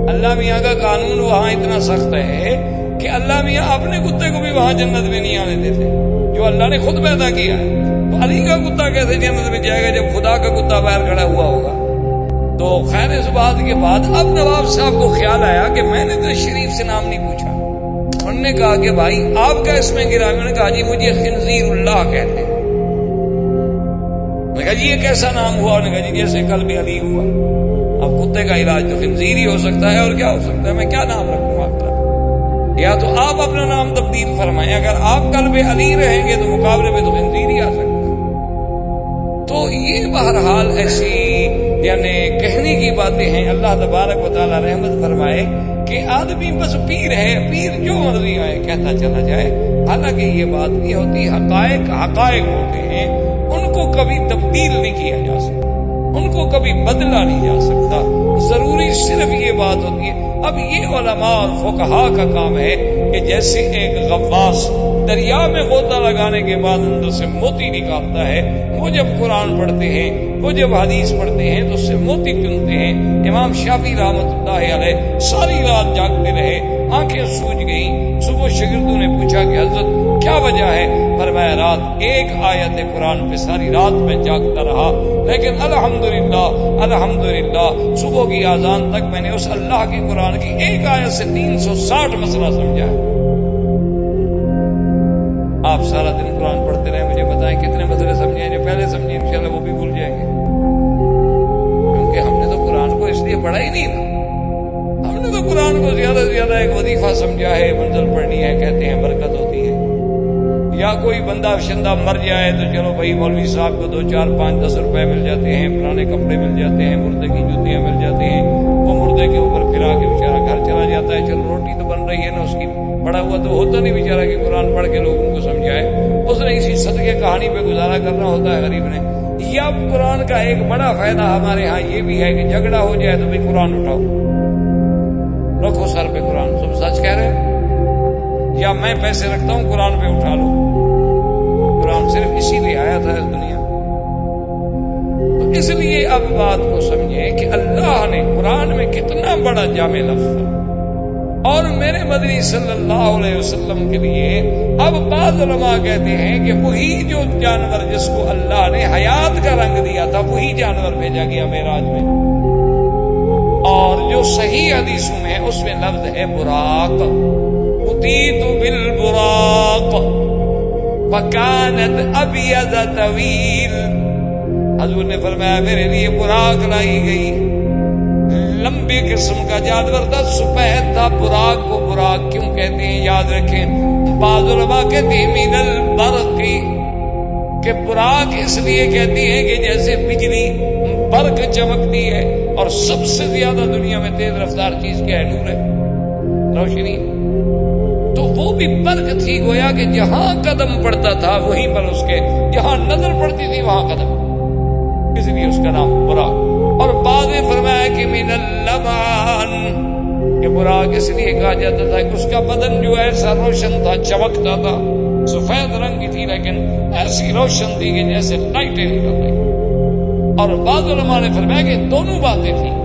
اللہ میاں کا قانون وہاں اتنا سخت ہے کہ اللہ میاں اپنے کتے کو بھی وہاں جنت میں نہیں آنے دیتے، جو اللہ نے خود پیدا کیا ہے. تو علی کا کتا کیسے جنت میں جائے گا جب خدا کا کتا باہر کھڑا ہوا ہوگا؟ تو خیر اس بات کے بعد اب نواب صاحب کو خیال آیا کہ میں نے تو شریف سے نام نہیں پوچھا. انہوں نے کہا کہ بھائی آپ کا اس میں گرامی؟ انہوں نے کہا جی مجھے خنزیر اللہ کہتے ہیں. میں نے کہا جی یہ کیسا نام ہوا؟ انہوں نے کہا جی جیسے قلب علی ہوا. اب کتے کا علاج تو خنزیر ہی ہو سکتا ہے، اور کیا ہو سکتا ہے؟ میں کیا نام رکھوں آپ کا؟ یا تو آپ اپنا نام تبدیل فرمائیں، اگر آپ قلب علی رہیں گے تو مقابلے میں تو خنزیر ہی آ سکتا ہے. تو یہ بہرحال ایسی یعنی کہنے کی باتیں ہیں. اللہ تبارک و تعالی رحمت فرمائے کہ آدمی بس پیر ہے، پیر جو مرضی آئے کہتا چلا جائے. حالانکہ یہ بات نہیں ہوتی، حقائق حقائق ہوتے ہیں، ان کو کبھی تبدیل نہیں کیا جا سکتا. ان کو کبھی بدلا نہیں جا سکتا. ضروری صرف یہ بات ہوتی ہے. اب یہ علماء اور فقہا کا کام ہے کہ جیسے ایک غواص دریا میں غوطہ لگانے کے بعد اندر سے موتی نکالتا ہے، وہ جب قرآن پڑھتے ہیں، وہ جب حدیث پڑھتے ہیں تو اس سے موتی چنتے ہیں. امام شافعی رحمۃ اللہ علیہ ساری رات جاگتے رہے، آنکھیں سوج گئیں. صبح شاگردوں نے پوچھا کہ حضرت کیا وجہ ہے؟ فرمایا رات ایک آیت قرآن پہ ساری رات میں جاگتا رہا، لیکن الحمدللہ صبح کی اذان تک میں نے اس اللہ کے قرآن کی ایک آیت سے 360 مسئلہ سمجھا ہے. آپ سارا دن قرآن پڑھتے رہے، مجھے بتائیں کتنے مسئلے سمجھے ہیں جو پہلے سمجھے انشاءاللہ وہ بھی بھول جائیں گے، کیونکہ ہم نے تو قرآن کو اس لیے پڑھا ہی نہیں تھا. ہم نے تو قرآن کو زیادہ سے زیادہ ایک وظیفہ سمجھا ہے، منزل پڑھنی ہے، کہتے ہیں برکت ہوتی ہے. یا کوئی بندہ شندہ مر جائے تو چلو بھائی مولوی صاحب کو 2 4 5 10 روپے مل جاتے ہیں، پرانے کپڑے مل جاتے ہیں، مردے کی جوتیاں مل جاتی ہیں، وہ مردے کے اوپر پھرا کے بیچارہ گھر چلا جاتا ہے. چلو روٹی تو بن رہی ہے نا اس کی، پڑا ہوا تو ہوتا نہیں بیچارہ کہ قرآن پڑھ کے لوگوں کو سمجھائے. اس نے اسی صدقے کہانی پہ گزارا کرنا ہوتا ہے غریب نے. یا قرآن کا ایک بڑا فائدہ ہمارے ہاں یہ بھی ہے کہ جھگڑا ہو جائے تو بھی قرآن اٹھاؤ، رکھو سر پہ قرآن. تم سچ کہہ رہے ہیں؟ یا میں پیسے رکھتا ہوں قرآن پہ اٹھا لو. قرآن صرف اسی لیے آیا تھا اس دنیا. تو اس لیے اب بات کو سمجھیں کہ اللہ نے قرآن میں کتنا بڑا جامع لفظ ہے. اور میرے مدنی صلی اللہ علیہ وسلم کے لیے اب بعض علماء کہتے ہیں کہ وہی جو جانور جس کو اللہ نے حیات کا رنگ دیا تھا وہی جانور بھیجا گیا معراج میں. اور جو صحیح حدیثوں میں ہے اس میں لفظ ہے براق، اتیت بالبراق فکانت ابیض طویل. حضور نے فرمایا میرے لیے براق لائی گئی، لمبے قسم کا جانور تھا، سفید تھا. براق کو براق کیوں کہتے ہیں یاد رکھیں. بعض علماء کہتے ہیں من البرق، کہ براق اس لیے کہتی ہیں کہ جیسے بجلی برق چمکتی ہے، اور سب سے زیادہ دنیا میں تیز رفتار چیز کیا ہے؟ نور ہے، روشنی. تو وہ بھی برق تھی، گویا کہ جہاں قدم پڑتا تھا وہیں پر اس کے، جہاں نظر پڑتی تھی وہاں قدم، اس لیے اس کا نام براق. اور بعد میں فرمایا کہ من اللمعان، کہ براق اس لیے کہا جاتا تھا کہ اس کا بدن جو ایسا روشن تھا، چمکتا تھا، سفید رنگ کی تھی لیکن ایسی روشن تھی کہ جیسے لائٹیں نکل رہی. اور بعض علماء نے فرمایا کہ دونوں باتیں تھیں،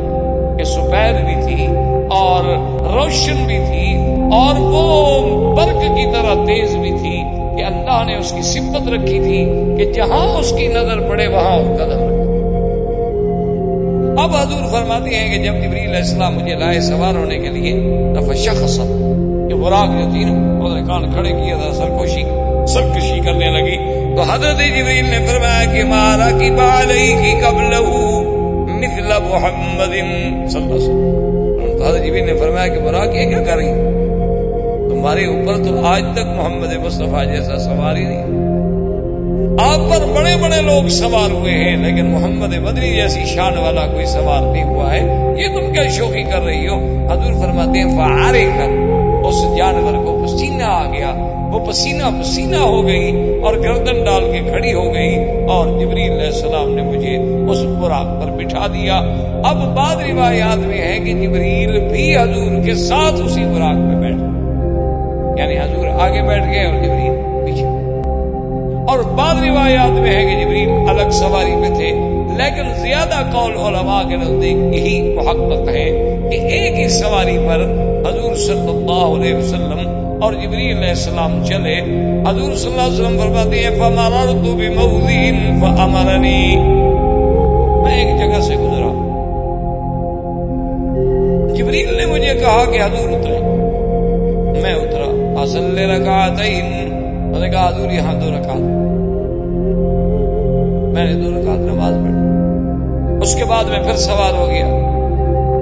کہ سفید بھی تھی اور روشن بھی تھی، اور وہ برق کی طرح تیز بھی تھی، کہ اللہ نے اس کی صفت رکھی تھی کہ جہاں اس کی نظر پڑے وہاں قدم رکھے. اب حضور فرماتے ہیں کہ جب جبریل علیہ السلام مجھے لائے سوار ہونے کے لیے فشخص، کہ براق جو تھی نا اس نے کان کھڑے کیا تھا، سرکشی کرنے لگی. تو حضرت جبریل نے فرمایا کہ مارا کی بالی کی قبلہ مثل محمد صلی اللہ علیہ وسلم. تو حضرت جبریل نے فرمایا کہ براق یہ کیا کر رہی، تمہارے اوپر تو آج تک محمد مصطفیٰ جیسا سوار ہی نہیں. آپ پر بڑے بڑے لوگ سوار ہوئے ہیں لیکن محمد مدنی جیسی شان والا کوئی سوار نہیں ہوا ہے، یہ تم کیا شوخی کر رہی ہو. حضور فرماتے ہیں فعارکت، اس جانور کو پسینہ آ گیا، وہ پسینہ پسینہ ہو گئی اور گردن ڈال کے کھڑی ہو گئی، اور جبریل علیہ السلام نے مجھے اس براق پر بٹھا دیا. اب بعض روایات میں ہے کہ جبریل بھی حضور کے ساتھ اسی براق میں بیٹھ گئے، یعنی حضور آگے بیٹھ گئے اور جبریل پیچھے. اور بعض روایات میں ہے کہ جبریل الگ سواری پہ تھے، لیکن زیادہ قول علماء کے نزدیک یہی محقق ہے کہ ایک ہی سواری پر حضور صلی اللہ علیہ وسلم اور جبریل علیہ السلام چلے. حضور صلی اللہ علیہ وسلم فرماتے ہیں فَمَرَرْتُ بِمَوْضِعٍ فَأَمَرَنِي، میں ایک جگہ سے گزرا، جبریل نے مجھے کہا کہ حضور اترے، میں اترا. أَصَلِّ رَكَعَتَيْنِ، میں نے کہا حضور یہاں 2 رکعت. میں نے 2 رکعت نماز پڑھی، اس کے بعد میں پھر سوار ہو گیا.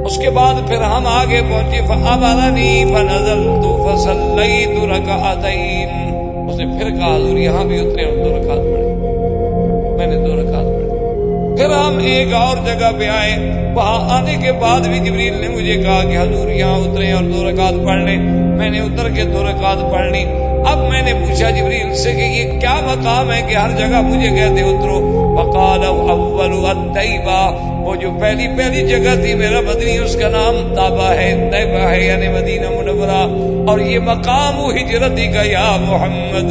اس کے بعد پھر ہم آگے پہنچے فَأَمَرَنِي فَنَزَلْتُ فَصَلَّيْتُ رَكَعَتَيْنِ، اس نے پھر کہا حضور یہاں بھی اترے اور 2 رکعت پڑھی. میں نے 2 رکعت پڑھی. پھر ہم ایک اور جگہ پہ آئے، وہاں آنے کے بعد بھی جبریل نے مجھے کہا کہ حضور یہاں اترے اور 2 رکعت پڑھ لیں. میں نے اتر کے 2 رکعت پڑھ لی. اب میں نے پوچھا جبریل سے کہ یہ کیا مقام ہے کہ ہر جگہ مجھے کہتے اترو؟ وقال اول الطیبہ، وہ جو پہلی جگہ تھی میرا مدنی اس کا نام طیبہ ہے یعنی مدینہ منورہ، اور یہ مقام ہجرتی کا یا محمد،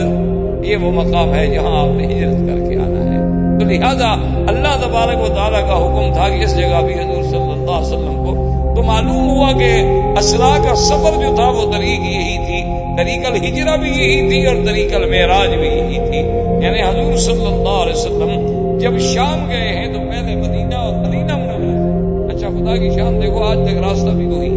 یہ وہ مقام ہے جہاں آپ نے ہجرت کر کے آنا ہے۔ تو لہذا اللہ تبارک و تعالیٰ کا حکم تھا کہ اس جگہ بھی حضور صلی اللہ علیہ وسلم کو، تو معلوم ہوا کہ اسرا کا سفر جو تھا وہ طریق یہی تھی، طریق الہجرہ بھی یہی تھی اور طریق المعراج بھی یہی تھی، یعنی حضور صلی اللہ علیہ وسلم جب شام گئے ہیں تو پہلے مدینہ اور مدینہ منورہ۔ اچھا خدا کی شان دیکھو، آج تک راستہ بھی وہی،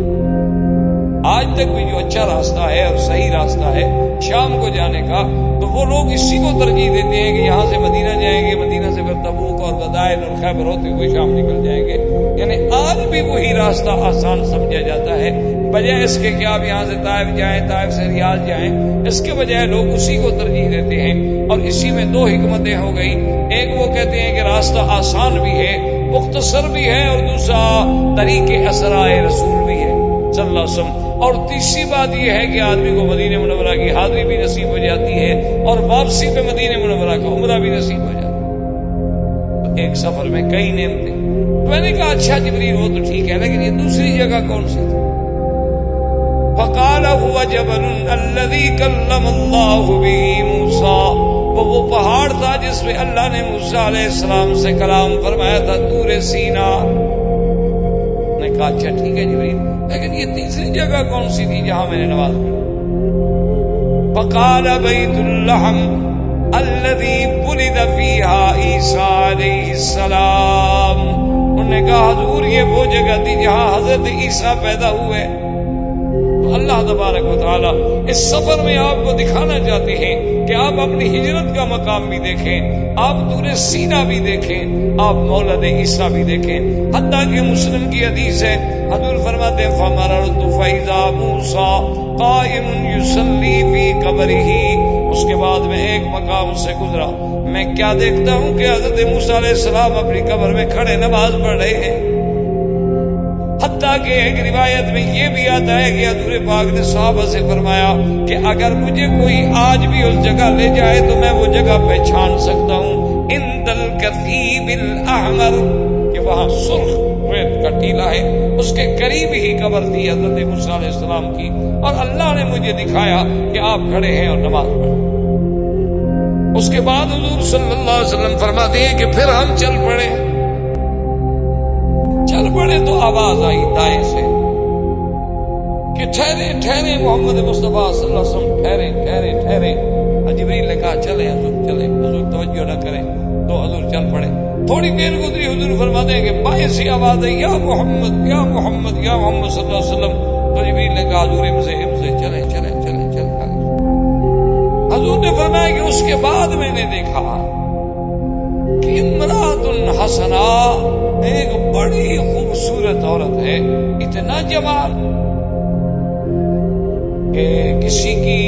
آج تک بھی جو اچھا راستہ ہے اور صحیح راستہ ہے شام کو جانے کا، تو وہ لوگ اسی کو ترجیح دیتے ہیں کہ یہاں سے مدینہ جائیں گے، مدینہ سے پھر تبوک اور بدائن اور خیبر ہوتے ہوئے شام نکل جائیں گے، یعنی آج بھی وہی راستہ آسان سمجھا جاتا ہے، بجائے اس کے کہ آپ یہاں سے طائف جائیں، طائف سے ریاض جائیں، اس کے بجائے لوگ اسی کو ترجیح دیتے ہیں۔ اور اسی میں دو حکمتیں ہو گئی، ایک وہ کہتے ہیں کہ راستہ آسان بھی ہے، مختصر بھی ہے، اور دوسرا طریق اسراء رسول بھی ہے صلی اللہ علیہ وسلم۔ اور تیسری بات یہ ہے کہ آدمی کو مدینہ منورہ کی حاضری بھی نصیب ہو جاتی ہے اور واپسی پہ مدینہ منورہ کا عمرہ بھی نصیب ہو جاتا ہے، تو ایک سفر میں کئی نعمتیں۔ میں نے کہا اچھا جبریل وہ تو ٹھیک ہے، لیکن یہ دوسری جگہ کون سی تھی؟ فقال هو جبل الذي كلم الله به موسى، وہ پہاڑ تھا جس پہ اللہ نے موسیٰ علیہ السلام سے کلام فرمایا تھا، طور سینا۔ نے کہا اچھا ٹھیک ہے جبریل، لیکن یہ تیسری جگہ کون سی تھی جہاں میں نے نماز پڑھی؟ فقال بیت اللحم الذي ولد فيها عیسیٰ علیہ السلام۔ انہوں نے کہا حضور یہ وہ جگہ تھی جہاں حضرت عیسیٰ پیدا ہوئے۔ تو اللہ تبارک و تعالیٰ اس سفر میں آپ کو دکھانا چاہتے ہیں کہ آپ اپنی ہجرت کا مقام بھی دیکھیں، آپ طور سینا بھی دیکھیں، آپ مولد عیسیٰ بھی دیکھیں۔ حتیٰ کہ مسلم کی حدیث ہے، حضور فرماتے ہیں فَمَرَرْتُ فَإِذَا مُوسَىٰ قَائِمٌ يُصَلِّي فِي قَبْرِهِ، اس کے بعد میں ایک مقام سے گزرا، میں کیا دیکھتا ہوں کہ حضرت موسیٰ علیہ السلام اپنی قبر میں کھڑے نماز پڑھ رہے ہیں۔ حتیٰ کہ ایک روایت میں یہ بھی آتا ہے کہ حضور پاک نے صحابہ سے فرمایا کہ اگر مجھے کوئی آج بھی اس جگہ لے جائے تو میں وہ جگہ پہچان سکتا ہوں، عند الکثیب الاحمر، کہ وہاں سرخ ریت کا ٹیلا ہے، اس کے قریب ہی قبر تھی حضرت موسیٰ علیہ السلام کی، اور اللہ نے مجھے دکھایا کہ آپ کھڑے ہیں اور نماز پڑھ۔ اس کے بعد حضور صلی اللہ علیہ وسلم فرماتے ہیں کہ پھر ہم چل پڑے تو آواز آئی دائیں سے کہ ٹھہرے ٹھہرے محمد مصطفیٰ صلی اللہ علیہ وسلم، ٹھہرے ٹھہرے ٹھہرے۔ جبریل نے کہا چلیں حضور چلیں، حضور توجہ نہ کریں، تو حضور چل پڑے۔ تھوڑی دیر گزری، حضور فرماتے ہیں کہ بائیں سے آواز آئی یا محمد یا محمد یا محمد صلی اللہ علیہ وسلم، تو جبریل نے کہا حضور امزے چلیں چلیں چلیں چلیں۔ حضور نے فرمایا کہ اس کے بعد میں نے دیکھا کہ امرأۃ حسنہ، ایک بڑی خوبصورت عورت ہے، اتنا جمال کہ کسی کی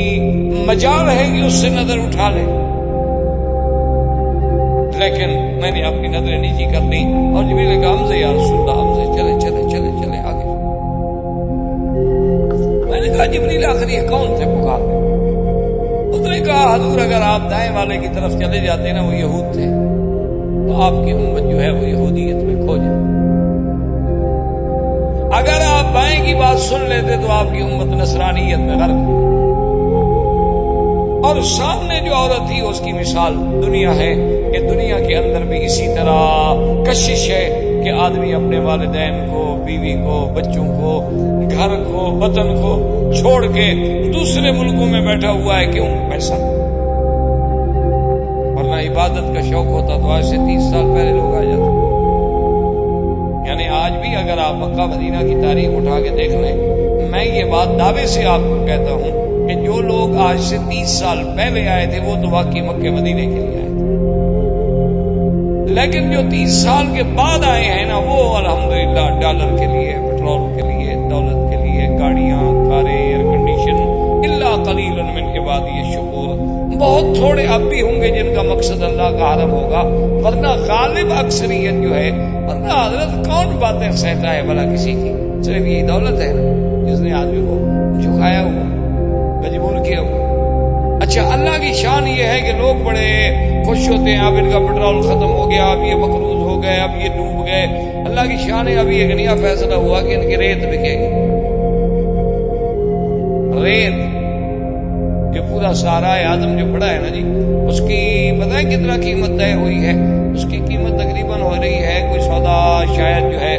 مجال ہے کہ اس سے نظر اٹھا لے، لیکن میں نے اپنی نظریں نیچی کر لی اور جبریل نے کہا حمزہ یا رسول اللہ، حمزہ چلے چلے چلے چلے آگے۔ میں نے کہا جبریل آخر یہ کون تھے پکارنے؟ اس نے کہا حضور اگر آپ دائیں والے کی طرف چلے جاتے نا، وہ یہود تھے، تو آپ کی امت جو ہے وہ یہودیت میں کھو جائے، اگر آپ بائیں کی بات سن لیتے تو آپ کی امت نصرانیت میں غرق۔ اور سامنے جو عورت تھی اس کی مثال دنیا ہے کہ دنیا کے اندر بھی اسی طرح کشش ہے کہ آدمی اپنے والدین کو، بیوی کو، بچوں کو، گھر کو، وطن کو چھوڑ کے دوسرے ملکوں میں بیٹھا ہوا ہے، کیوں؟ پیسہ۔ ورنہ عبادت کا شوق ہوتا تو آج سے 30 سال پہلے لوگ آ جاتے۔ یعنی آج بھی اگر آپ مکہ مدینہ کی تاریخ اٹھا کے دیکھ لیں، میں یہ بات دعوے سے آپ کو کہتا ہوں کہ جو لوگ آج سے 30 سال پہلے آئے تھے وہ تو واقعی مکہ مدینے کے لیے آئے تھے، لیکن جو 30 سال کے بعد آئے ہیں نا، وہ الحمدللہ ڈالر کے لیے، پیٹرول کے لیے، دولت کے لیے، گاڑیاں، کاریں، ایئر کنڈیشن، الا قلیل من کے بعد یہ شکور، بہت تھوڑے اب بھی ہوں گے جن کا مقصد اللہ کا حرم ہوگا، ورنہ غالب اکثریت جو ہے، ورنہ حضرت کون باتیں سہتا ہے بھلا کسی کی؟ صرف یہی دولت ہے جس نے آدمی کو جھکایا ہوا، مجبور کیا ہوا۔ اچھا اللہ کی شان یہ ہے کہ لوگ بڑے خوش ہوتے ہیں، اب ان کا پیٹرول ختم ہو گیا، اب یہ مقروض ہو گئے، اب یہ ڈوب گئے۔ اللہ کی شان ہے ابھی ایک نیا فیصلہ ہوا کہ ان کی ریت بکے گی۔ ریت جو پورا سارا اعظم جو پڑا ہے نا جی، اس کی پتہ ہے کتنا قیمت طے ہوئی ہے؟ اس کی قیمت تقریباً ہو رہی ہے کوئی سودا شاید جو ہے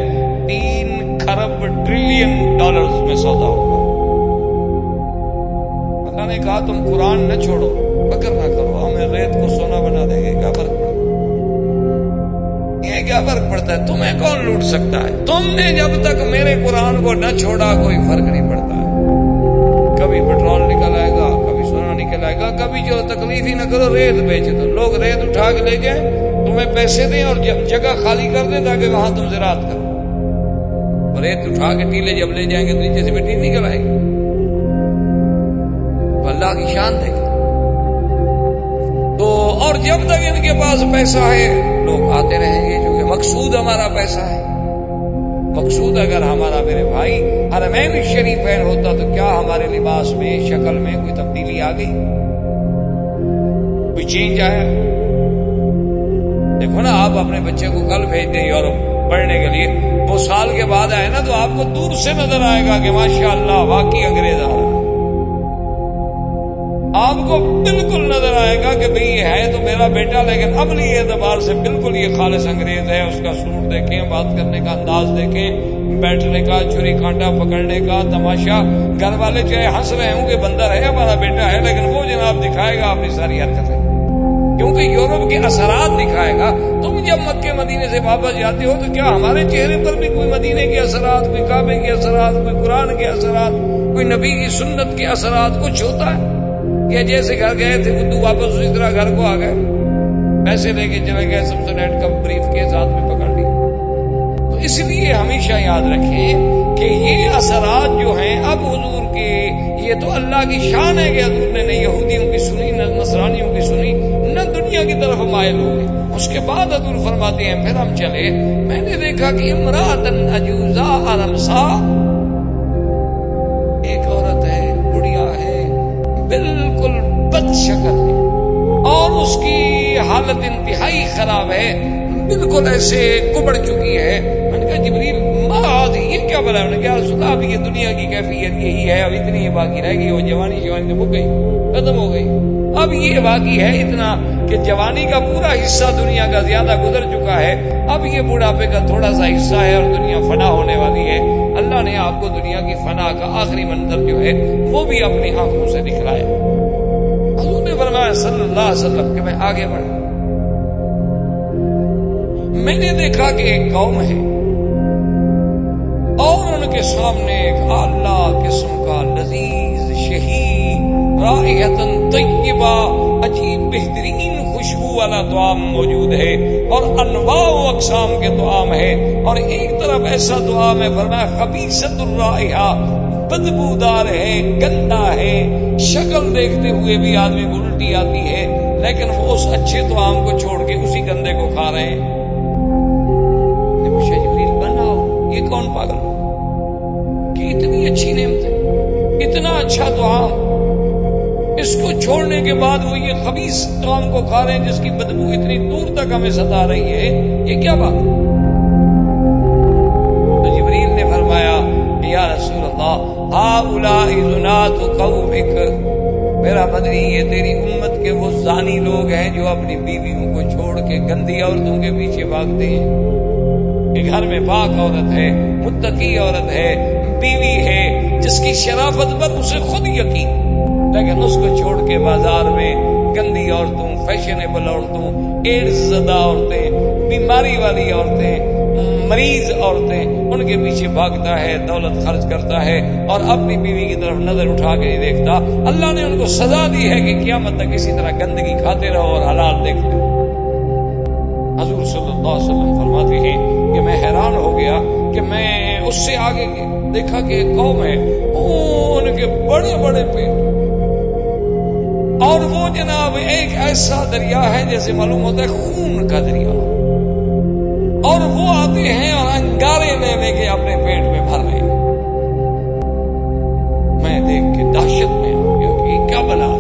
3 کھرب ٹریلین ڈالرز میں سودا ہوگا۔ اللہ نے کہا تم قرآن نہ چھوڑو، فکر نہ کرو، ہمیں ریت کو سونا بنا دیں گے، کیا فرق پڑتا ہے؟ یہ کیا فرق پڑتا ہے؟ تمہیں کون لوٹ سکتا ہے؟ تم نے جب تک میرے قرآن کو نہ چھوڑا کوئی فرق نہیں پڑتا ہے۔ کبھی پیٹرول نکل آئے گا، کبھی سونا نکل آئے گا، کبھی جو تکلیف ہی نہ کرو ریت بیچ دو، لوگ ریت اٹھا کے لے جائیں، تمہیں پیسے دیں اور جگہ خالی کر دیں تاکہ وہاں تم زراعت کرو۔ ریت اٹھا کے ٹیلے جب لے جائیں گے تو نیچے سے مٹی نکل آئے گی۔ تو اللہ کی شان دیکھ تو، اور جب تک ان کے پاس پیسہ ہے لوگ آتے رہیں گے، کیونکہ مقصود ہمارا پیسہ ہے۔ مقصود اگر ہمارا میرے بھائی حرمین شریفین ہوتا تو کیا ہمارے لباس میں، شکل میں کوئی تبدیلی آ گئی؟ کوئی چینج آیا؟ دیکھو نا، آپ اپنے بچے کو کل بھیج دیں یورپ پڑھنے کے لیے، وہ سال کے بعد آئے نا تو آپ کو دور سے نظر آئے گا کہ ماشاءاللہ واقعی انگریز آ رہا ہے۔ آپ کو بالکل نظر آئے گا کہ بھئی یہ ہے تو میرا بیٹا، لیکن عملی اعتبار سے بالکل یہ خالص انگریز ہے۔ اس کا سوٹ دیکھیں، بات کرنے کا انداز دیکھیں، بیٹھنے کا، چھری کانٹا پکڑنے کا تماشا۔ گھر والے چاہے ہنس رہے ہوں کہ بندر ہے ہمارا بیٹا ہے، لیکن وہ جناب دکھائے گا اپنی ساری حرکتیں، کیونکہ یورپ کے اثرات دکھائے گا۔ تم جب مکے مدینے سے واپس جاتے ہو تو کیا ہمارے چہرے پر بھی کوئی مدینے کے اثرات، کوئی کعبے کے اثرات، کوئی قرآن کے اثرات، کوئی نبی کی سنت کے اثرات کچھ ہوتا ہے؟ کہ جیسے گھر گئے تھے بدو واپس اسی طرح گھر کو آ گئے، پیسے لے کے چلے گئے، سمسونیٹ کا بریف کے ساتھ میں پکڑ لی۔ تو اس لیے ہمیشہ یاد رکھیں کہ یہ اثرات جو ہیں اب حضور کے، یہ تو اللہ کی شان ہے کہ حضور نے نہ یہودیوں کی سنی، نہ نصرانیوں کی سنی، نہ دنیا کی طرف مائل ہو گئے۔ اس کے بعد حضور فرماتے ہیں پھر ہم چلے، میں نے دیکھا کہ امرأۃ عجوزا رمسا، ایک عورت ہے، بڑھیا ہے، بالکل بد شکل ہے اور اس کی حالت انتہائی خراب ہے، بالکل ایسے کبڑ چکی ہے۔ میں نے کہا جبریل ما هذه، یہ کیا بلا؟ نے کہا رسول اللہ اب یہ دنیا کی کیفیت یہی ہے، اب اتنی یہ باقی رہ گئی، وہ جوانی تو مک گئی، ختم ہو گئی، اب یہ باقی ہے اتنا کہ جوانی کا پورا حصہ دنیا کا زیادہ گزر چکا ہے، اب یہ بڑھاپے کا تھوڑا سا حصہ ہے اور دنیا فنا ہونے والی ہے۔ اللہ نے آپ کو دنیا کی فنا کا آخری منظر جو ہے وہ بھی اپنی آنکھوں سے دکھلایا۔ حضور نے فرمایا صلی اللہ علیہ وسلم کہ میں آگے بڑھا، میں نے دیکھا کہ ایک قوم ہے اور ان کے سامنے ایک اعلیٰ قسم کا لذیذ شہی رائحۃ طیبہ، عجیب بہترین خوشبو والا طعام موجود ہے اور انواع و اقسام کے طعام ہے، اور ایک طرف ایسا طعام ہے فرمایا خبیثۃ الرائحہ، بدبودار ہے، گندا ہے، شکل دیکھتے ہوئے بھی آدمی کو الٹی آتی ہے، لیکن وہ اس اچھے طعام کو چھوڑ کے اسی گندے کو کھا رہے ہیں۔ جبریل بناؤ، یہ کون پاگل کہ اتنی اچھی نعمت ہے، اتنا اچھا طعام، اس کو چھوڑنے کے بعد وہ یہ خبیث طعام کو کھا رہے ہیں جس کی بدبو اتنی دور تک ہمیں ستا رہی ہے، یہ کیا بات ہے؟ تو جبریل نے فرمایا یا رسول اللہ ہؤلاء زنات قومک، میرا بدری یہ تیری امت کے وہ زانی لوگ ہیں جو اپنی بیویوں کو چھوڑ کے گندی عورتوں کے پیچھے بھاگتے ہیں۔ کہ گھر میں پاک عورت ہے، متقی عورت ہے، بیوی ہے جس کی شرافت پر اسے خود یقین، لیکن اس کو چھوڑ کے بازار میں گندی عورتوں، فیشنیبل عورتوں، ایڈز زدہ عورتیں، بیماری والی عورتیں، مریض عورتیں، ان کے پیچھے بھاگتا ہے، دولت خرچ کرتا ہے اور اپنی بیوی کی طرف نظر اٹھا کے نہیں دیکھتا۔ اللہ نے ان کو سزا دی ہے کہ قیامت تک اسی طرح گندگی کھاتے رہو اور حلال دیکھتے رہو۔ حضور صلی اللہ علیہ وسلم فرماتے ہیں کہ میں حیران ہو گیا کہ میں اس سے آگے دیکھا کہ ایک قوم ہے، ان کے بڑے بڑے پیٹ، اور وہ جناب ایک ایسا دریا ہے جیسے معلوم ہوتا ہے خون کا دریا، اور وہ آتے ہیں اور انگارے لے لے کے اپنے پیٹ میں بھر رہے ہیں۔ میں دیکھ کے دہشت میں آ گیا کہ کیا بلا،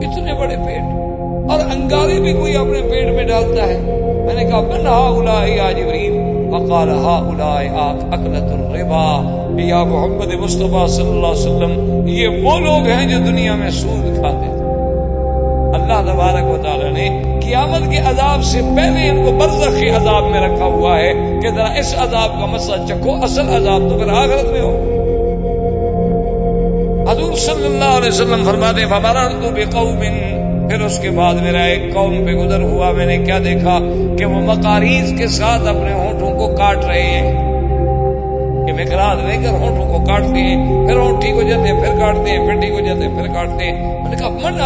اتنے بڑے پیٹ، اور انگارے بھی کوئی اپنے پیٹ میں ڈالتا ہے. میں نے کہا من ہؤلاء یا جبریل؟ فقال ہؤلاء اکلۃ الربا. یا محمد مصطفیٰ صلی اللہ علیہ وسلم، یہ وہ لوگ ہیں جو دنیا میں سود کھاتے تھے. اللہ تبارک و تعالی نے قیامت کے عذاب سے پہلے ان کو برزخ کے عذاب میں رکھا ہوا ہے کہ ذرا اس عذاب کا مسئلہ چکھو، اصل عذاب تو پھر آخرت میں ہو. حضور صلی اللہ علیہ وسلم فرماتے ہیں فمررت بقوم، پھر اس کے بعد میرا ایک قوم پہ گزر ہوا، میں نے کیا دیکھا کہ وہ مقاریض کے ساتھ اپنے ہونٹوں کو کاٹ رہے ہیں، کہ مقراض لے کر ہونٹوں کو کاٹتے ہیں، پھر ہونٹی کو جاتے ہیں پھر کاٹتے ہیں، پھٹی کو جاتے ہیں پھر کاٹتے ہیں. میں نے کہا من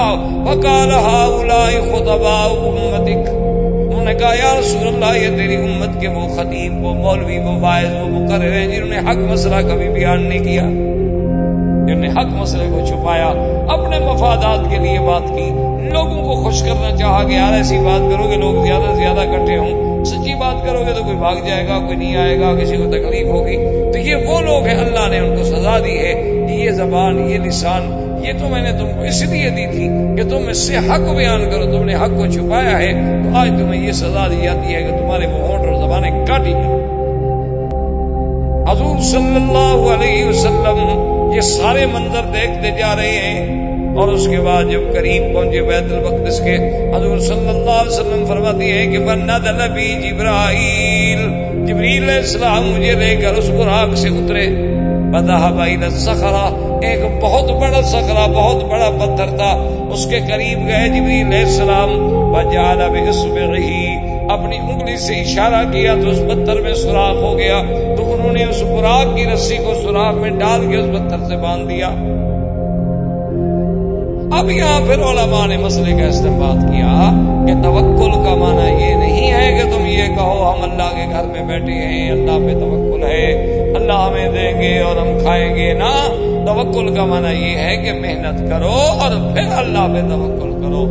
فقال هؤلاء خطباء امتک. انہوں نے کہا یا رسول اللہ یہ تیری امت کے وہ خطیب، وہ مولوی، وہ واعظ، وہ مقرر ہیں جنہوں نے حق مسئلہ کبھی بیان نہیں کیا، جنہوں نے حق مسئلے کو چھپایا، اپنے مفادات کے لیے بات کی، لوگوں کو خوش کرنا چاہا کہ یار ایسی بات کرو کہ لوگ زیادہ سے زیادہ اکٹھے ہوں، سچی بات کرو گے تو کوئی بھاگ جائے گا، کوئی نہیں آئے گا، کسی کو تکلیف ہوگی. تو یہ وہ لوگ ہیں، اللہ نے ان کو سزا دی ہے. یہ زبان، یہ لسان، یہ تو میں نے تم کو اس لیے دی تھی کہ تم اس سے حق بیان کرو. تم نے حق کو چھپایا ہے تو آج تمہیں یہ سزا دی جاتی ہے کہ تمہارے وہ ہونٹ اور زبانیں کاٹی جائیں. حضور صلی اللہ علیہ وسلم یہ سارے منظر دیکھتے جا رہے ہیں، اور اس کے بعد جب قریب پہنچے بیت المقدس کے، حضور صلی اللہ علیہ وسلم فرماتی ہیں کہ فنزل بی جبرائیل، جبریل علیہ السلام مجھے لے کر اس براق سے اترے. فذهب الى الصخرة، ایک بہت بڑا صخرہ، بہت بڑا پتھر تھا، اس کے قریب گئے جبریل علیہ السلام. وجعل باصبعه، اپنی انگلی سے اشارہ کیا تو اس پتھر میں سوراخ ہو گیا. تو انہوں نے اس براق کی رسی کو سوراخ میں ڈال کے اس پتھر سے باندھ دیا. اب یہاں پھر علماء نے مسئلے کا استنباط کیا کہ توکل کا معنی یہ نہیں ہے کہ تم یہ کہو ہم اللہ کے گھر میں بیٹھے ہیں، اللہ پہ توکل ہے، اللہ ہمیں دیں گے اور ہم کھائیں گے. نہ، توکل کا معنی یہ ہے کہ محنت کرو اور پھر اللہ پہ توکل کرو.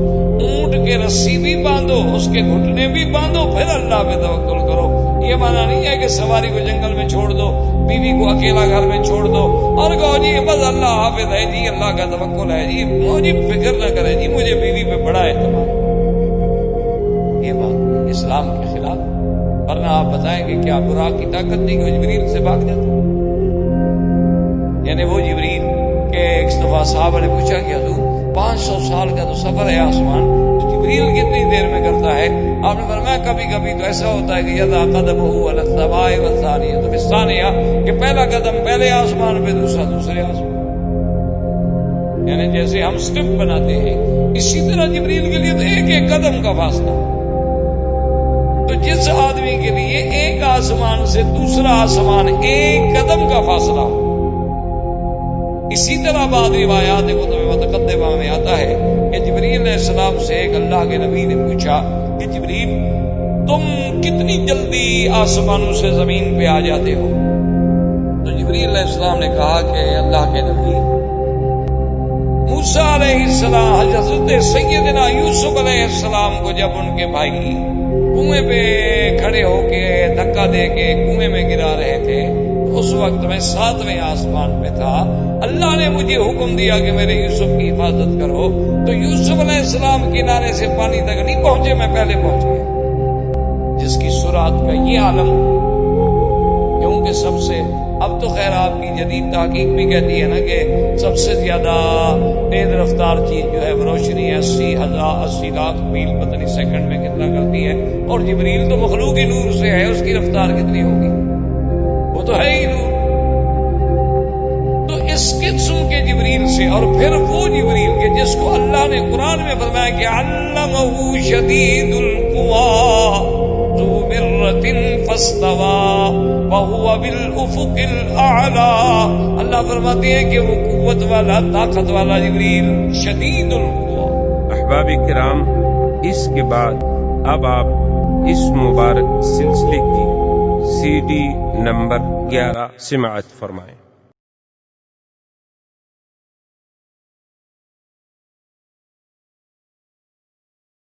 اونٹ کے رسی بھی باندھو، اس کے گھٹنے بھی باندھو، پھر اللہ پہ توکل کرو. یہ معنی نہیں ہے کہ سواری کو جنگل میں چھوڑ دو، بیوی کو اکیلا گھر میں چھوڑ دو اور کہو جی بس اللہ حافظ ہے جی، اللہ کا توکل ہے جی، مجھے فکر نہ کرے جی، مجھے بیوی پہ بڑا اعتماد. یہ بات اسلام کے خلاف. ورنہ آپ بتائیں گے کیا براق کی طاقت نہیں کہ جبریل سے بھاگ جاتا؟ یعنی وہ جبریل کہ ایک دفعہ صحابہ نے پوچھا کہ حضور 500 سال کا تو سفر ہے آسمان، تو جبریل کتنی دیر میں کرتا ہے؟ آپ نے فرمایا کبھی کبھی تو ایسا ہوتا ہے کہ یدا قدمہ علی السماء والثانیہ، تو الثانیہ کہ پہلا قدم پہلے آسمان پہ، دوسرا دوسرے آسمان. یعنی جیسے ہم سٹیپ بناتے ہیں اسی طرح جبریل کے لیے تو ایک ایک قدم کا فاصلہ. تو جس آدمی کے لیے ایک آسمان سے دوسرا آسمان ایک قدم کا فاصلہ ہو، اسی طرح بعض روایات کتب متقدمہ میں آتا ہے کہ جبریل علیہ السلام سے ایک اللہ کے نبی نے پوچھا کہ جبریل تم کتنی جلدی آسمانوں سے زمین پہ آ جاتے ہو؟ تو جبریل علیہ السلام نے کہا کہ اللہ کے نبی موسیٰ علیہ السلام، حضرت سیدنا یوسف علیہ السلام کو جب ان کے بھائی کنویں پہ کھڑے ہو کے دھکا دے کے کنویں میں گرا رہے تھے، اس وقت میں 7ویں آسمان پہ تھا. اللہ نے مجھے حکم دیا کہ میرے یوسف کی حفاظت کرو. تو یوسف علیہ السلام کنارے سے پانی تک نہیں پہنچے، میں پہلے پہنچ گیا. جس کی سرعت کا یہ عالم، کیونکہ سب سے اب تو خیر آپ کی جدید تحقیق بھی کہتی ہے نا کہ سب سے زیادہ تیز رفتار چیز جو ہے وہ روشنی ہے، 80 لاکھ میل پتہ نہیں سیکنڈ میں کتنا کرتی ہے. اور جبریل تو مخلوق ہی نور سے ہے، اس کی رفتار کتنی ہوگی؟ وہ تو ہے ہی نور. تو اس قسم کے جبریل سے، اور پھر وہ جبریل کے جس کو اللہ نے قرآن میں فرمایا کہ علمہ شدید القویٰ ذو مرۃ فاستویٰ وہو بالافق الاعلیٰ. اللہ فرماتے ہیں کہ وہ قوت والا، طاقت والا جبریل شدید القویٰ. احباب کرام، اس کے بعد اب آپ اس مبارک سلسلے کی CD نمبر 11 سماعت فرمائیں.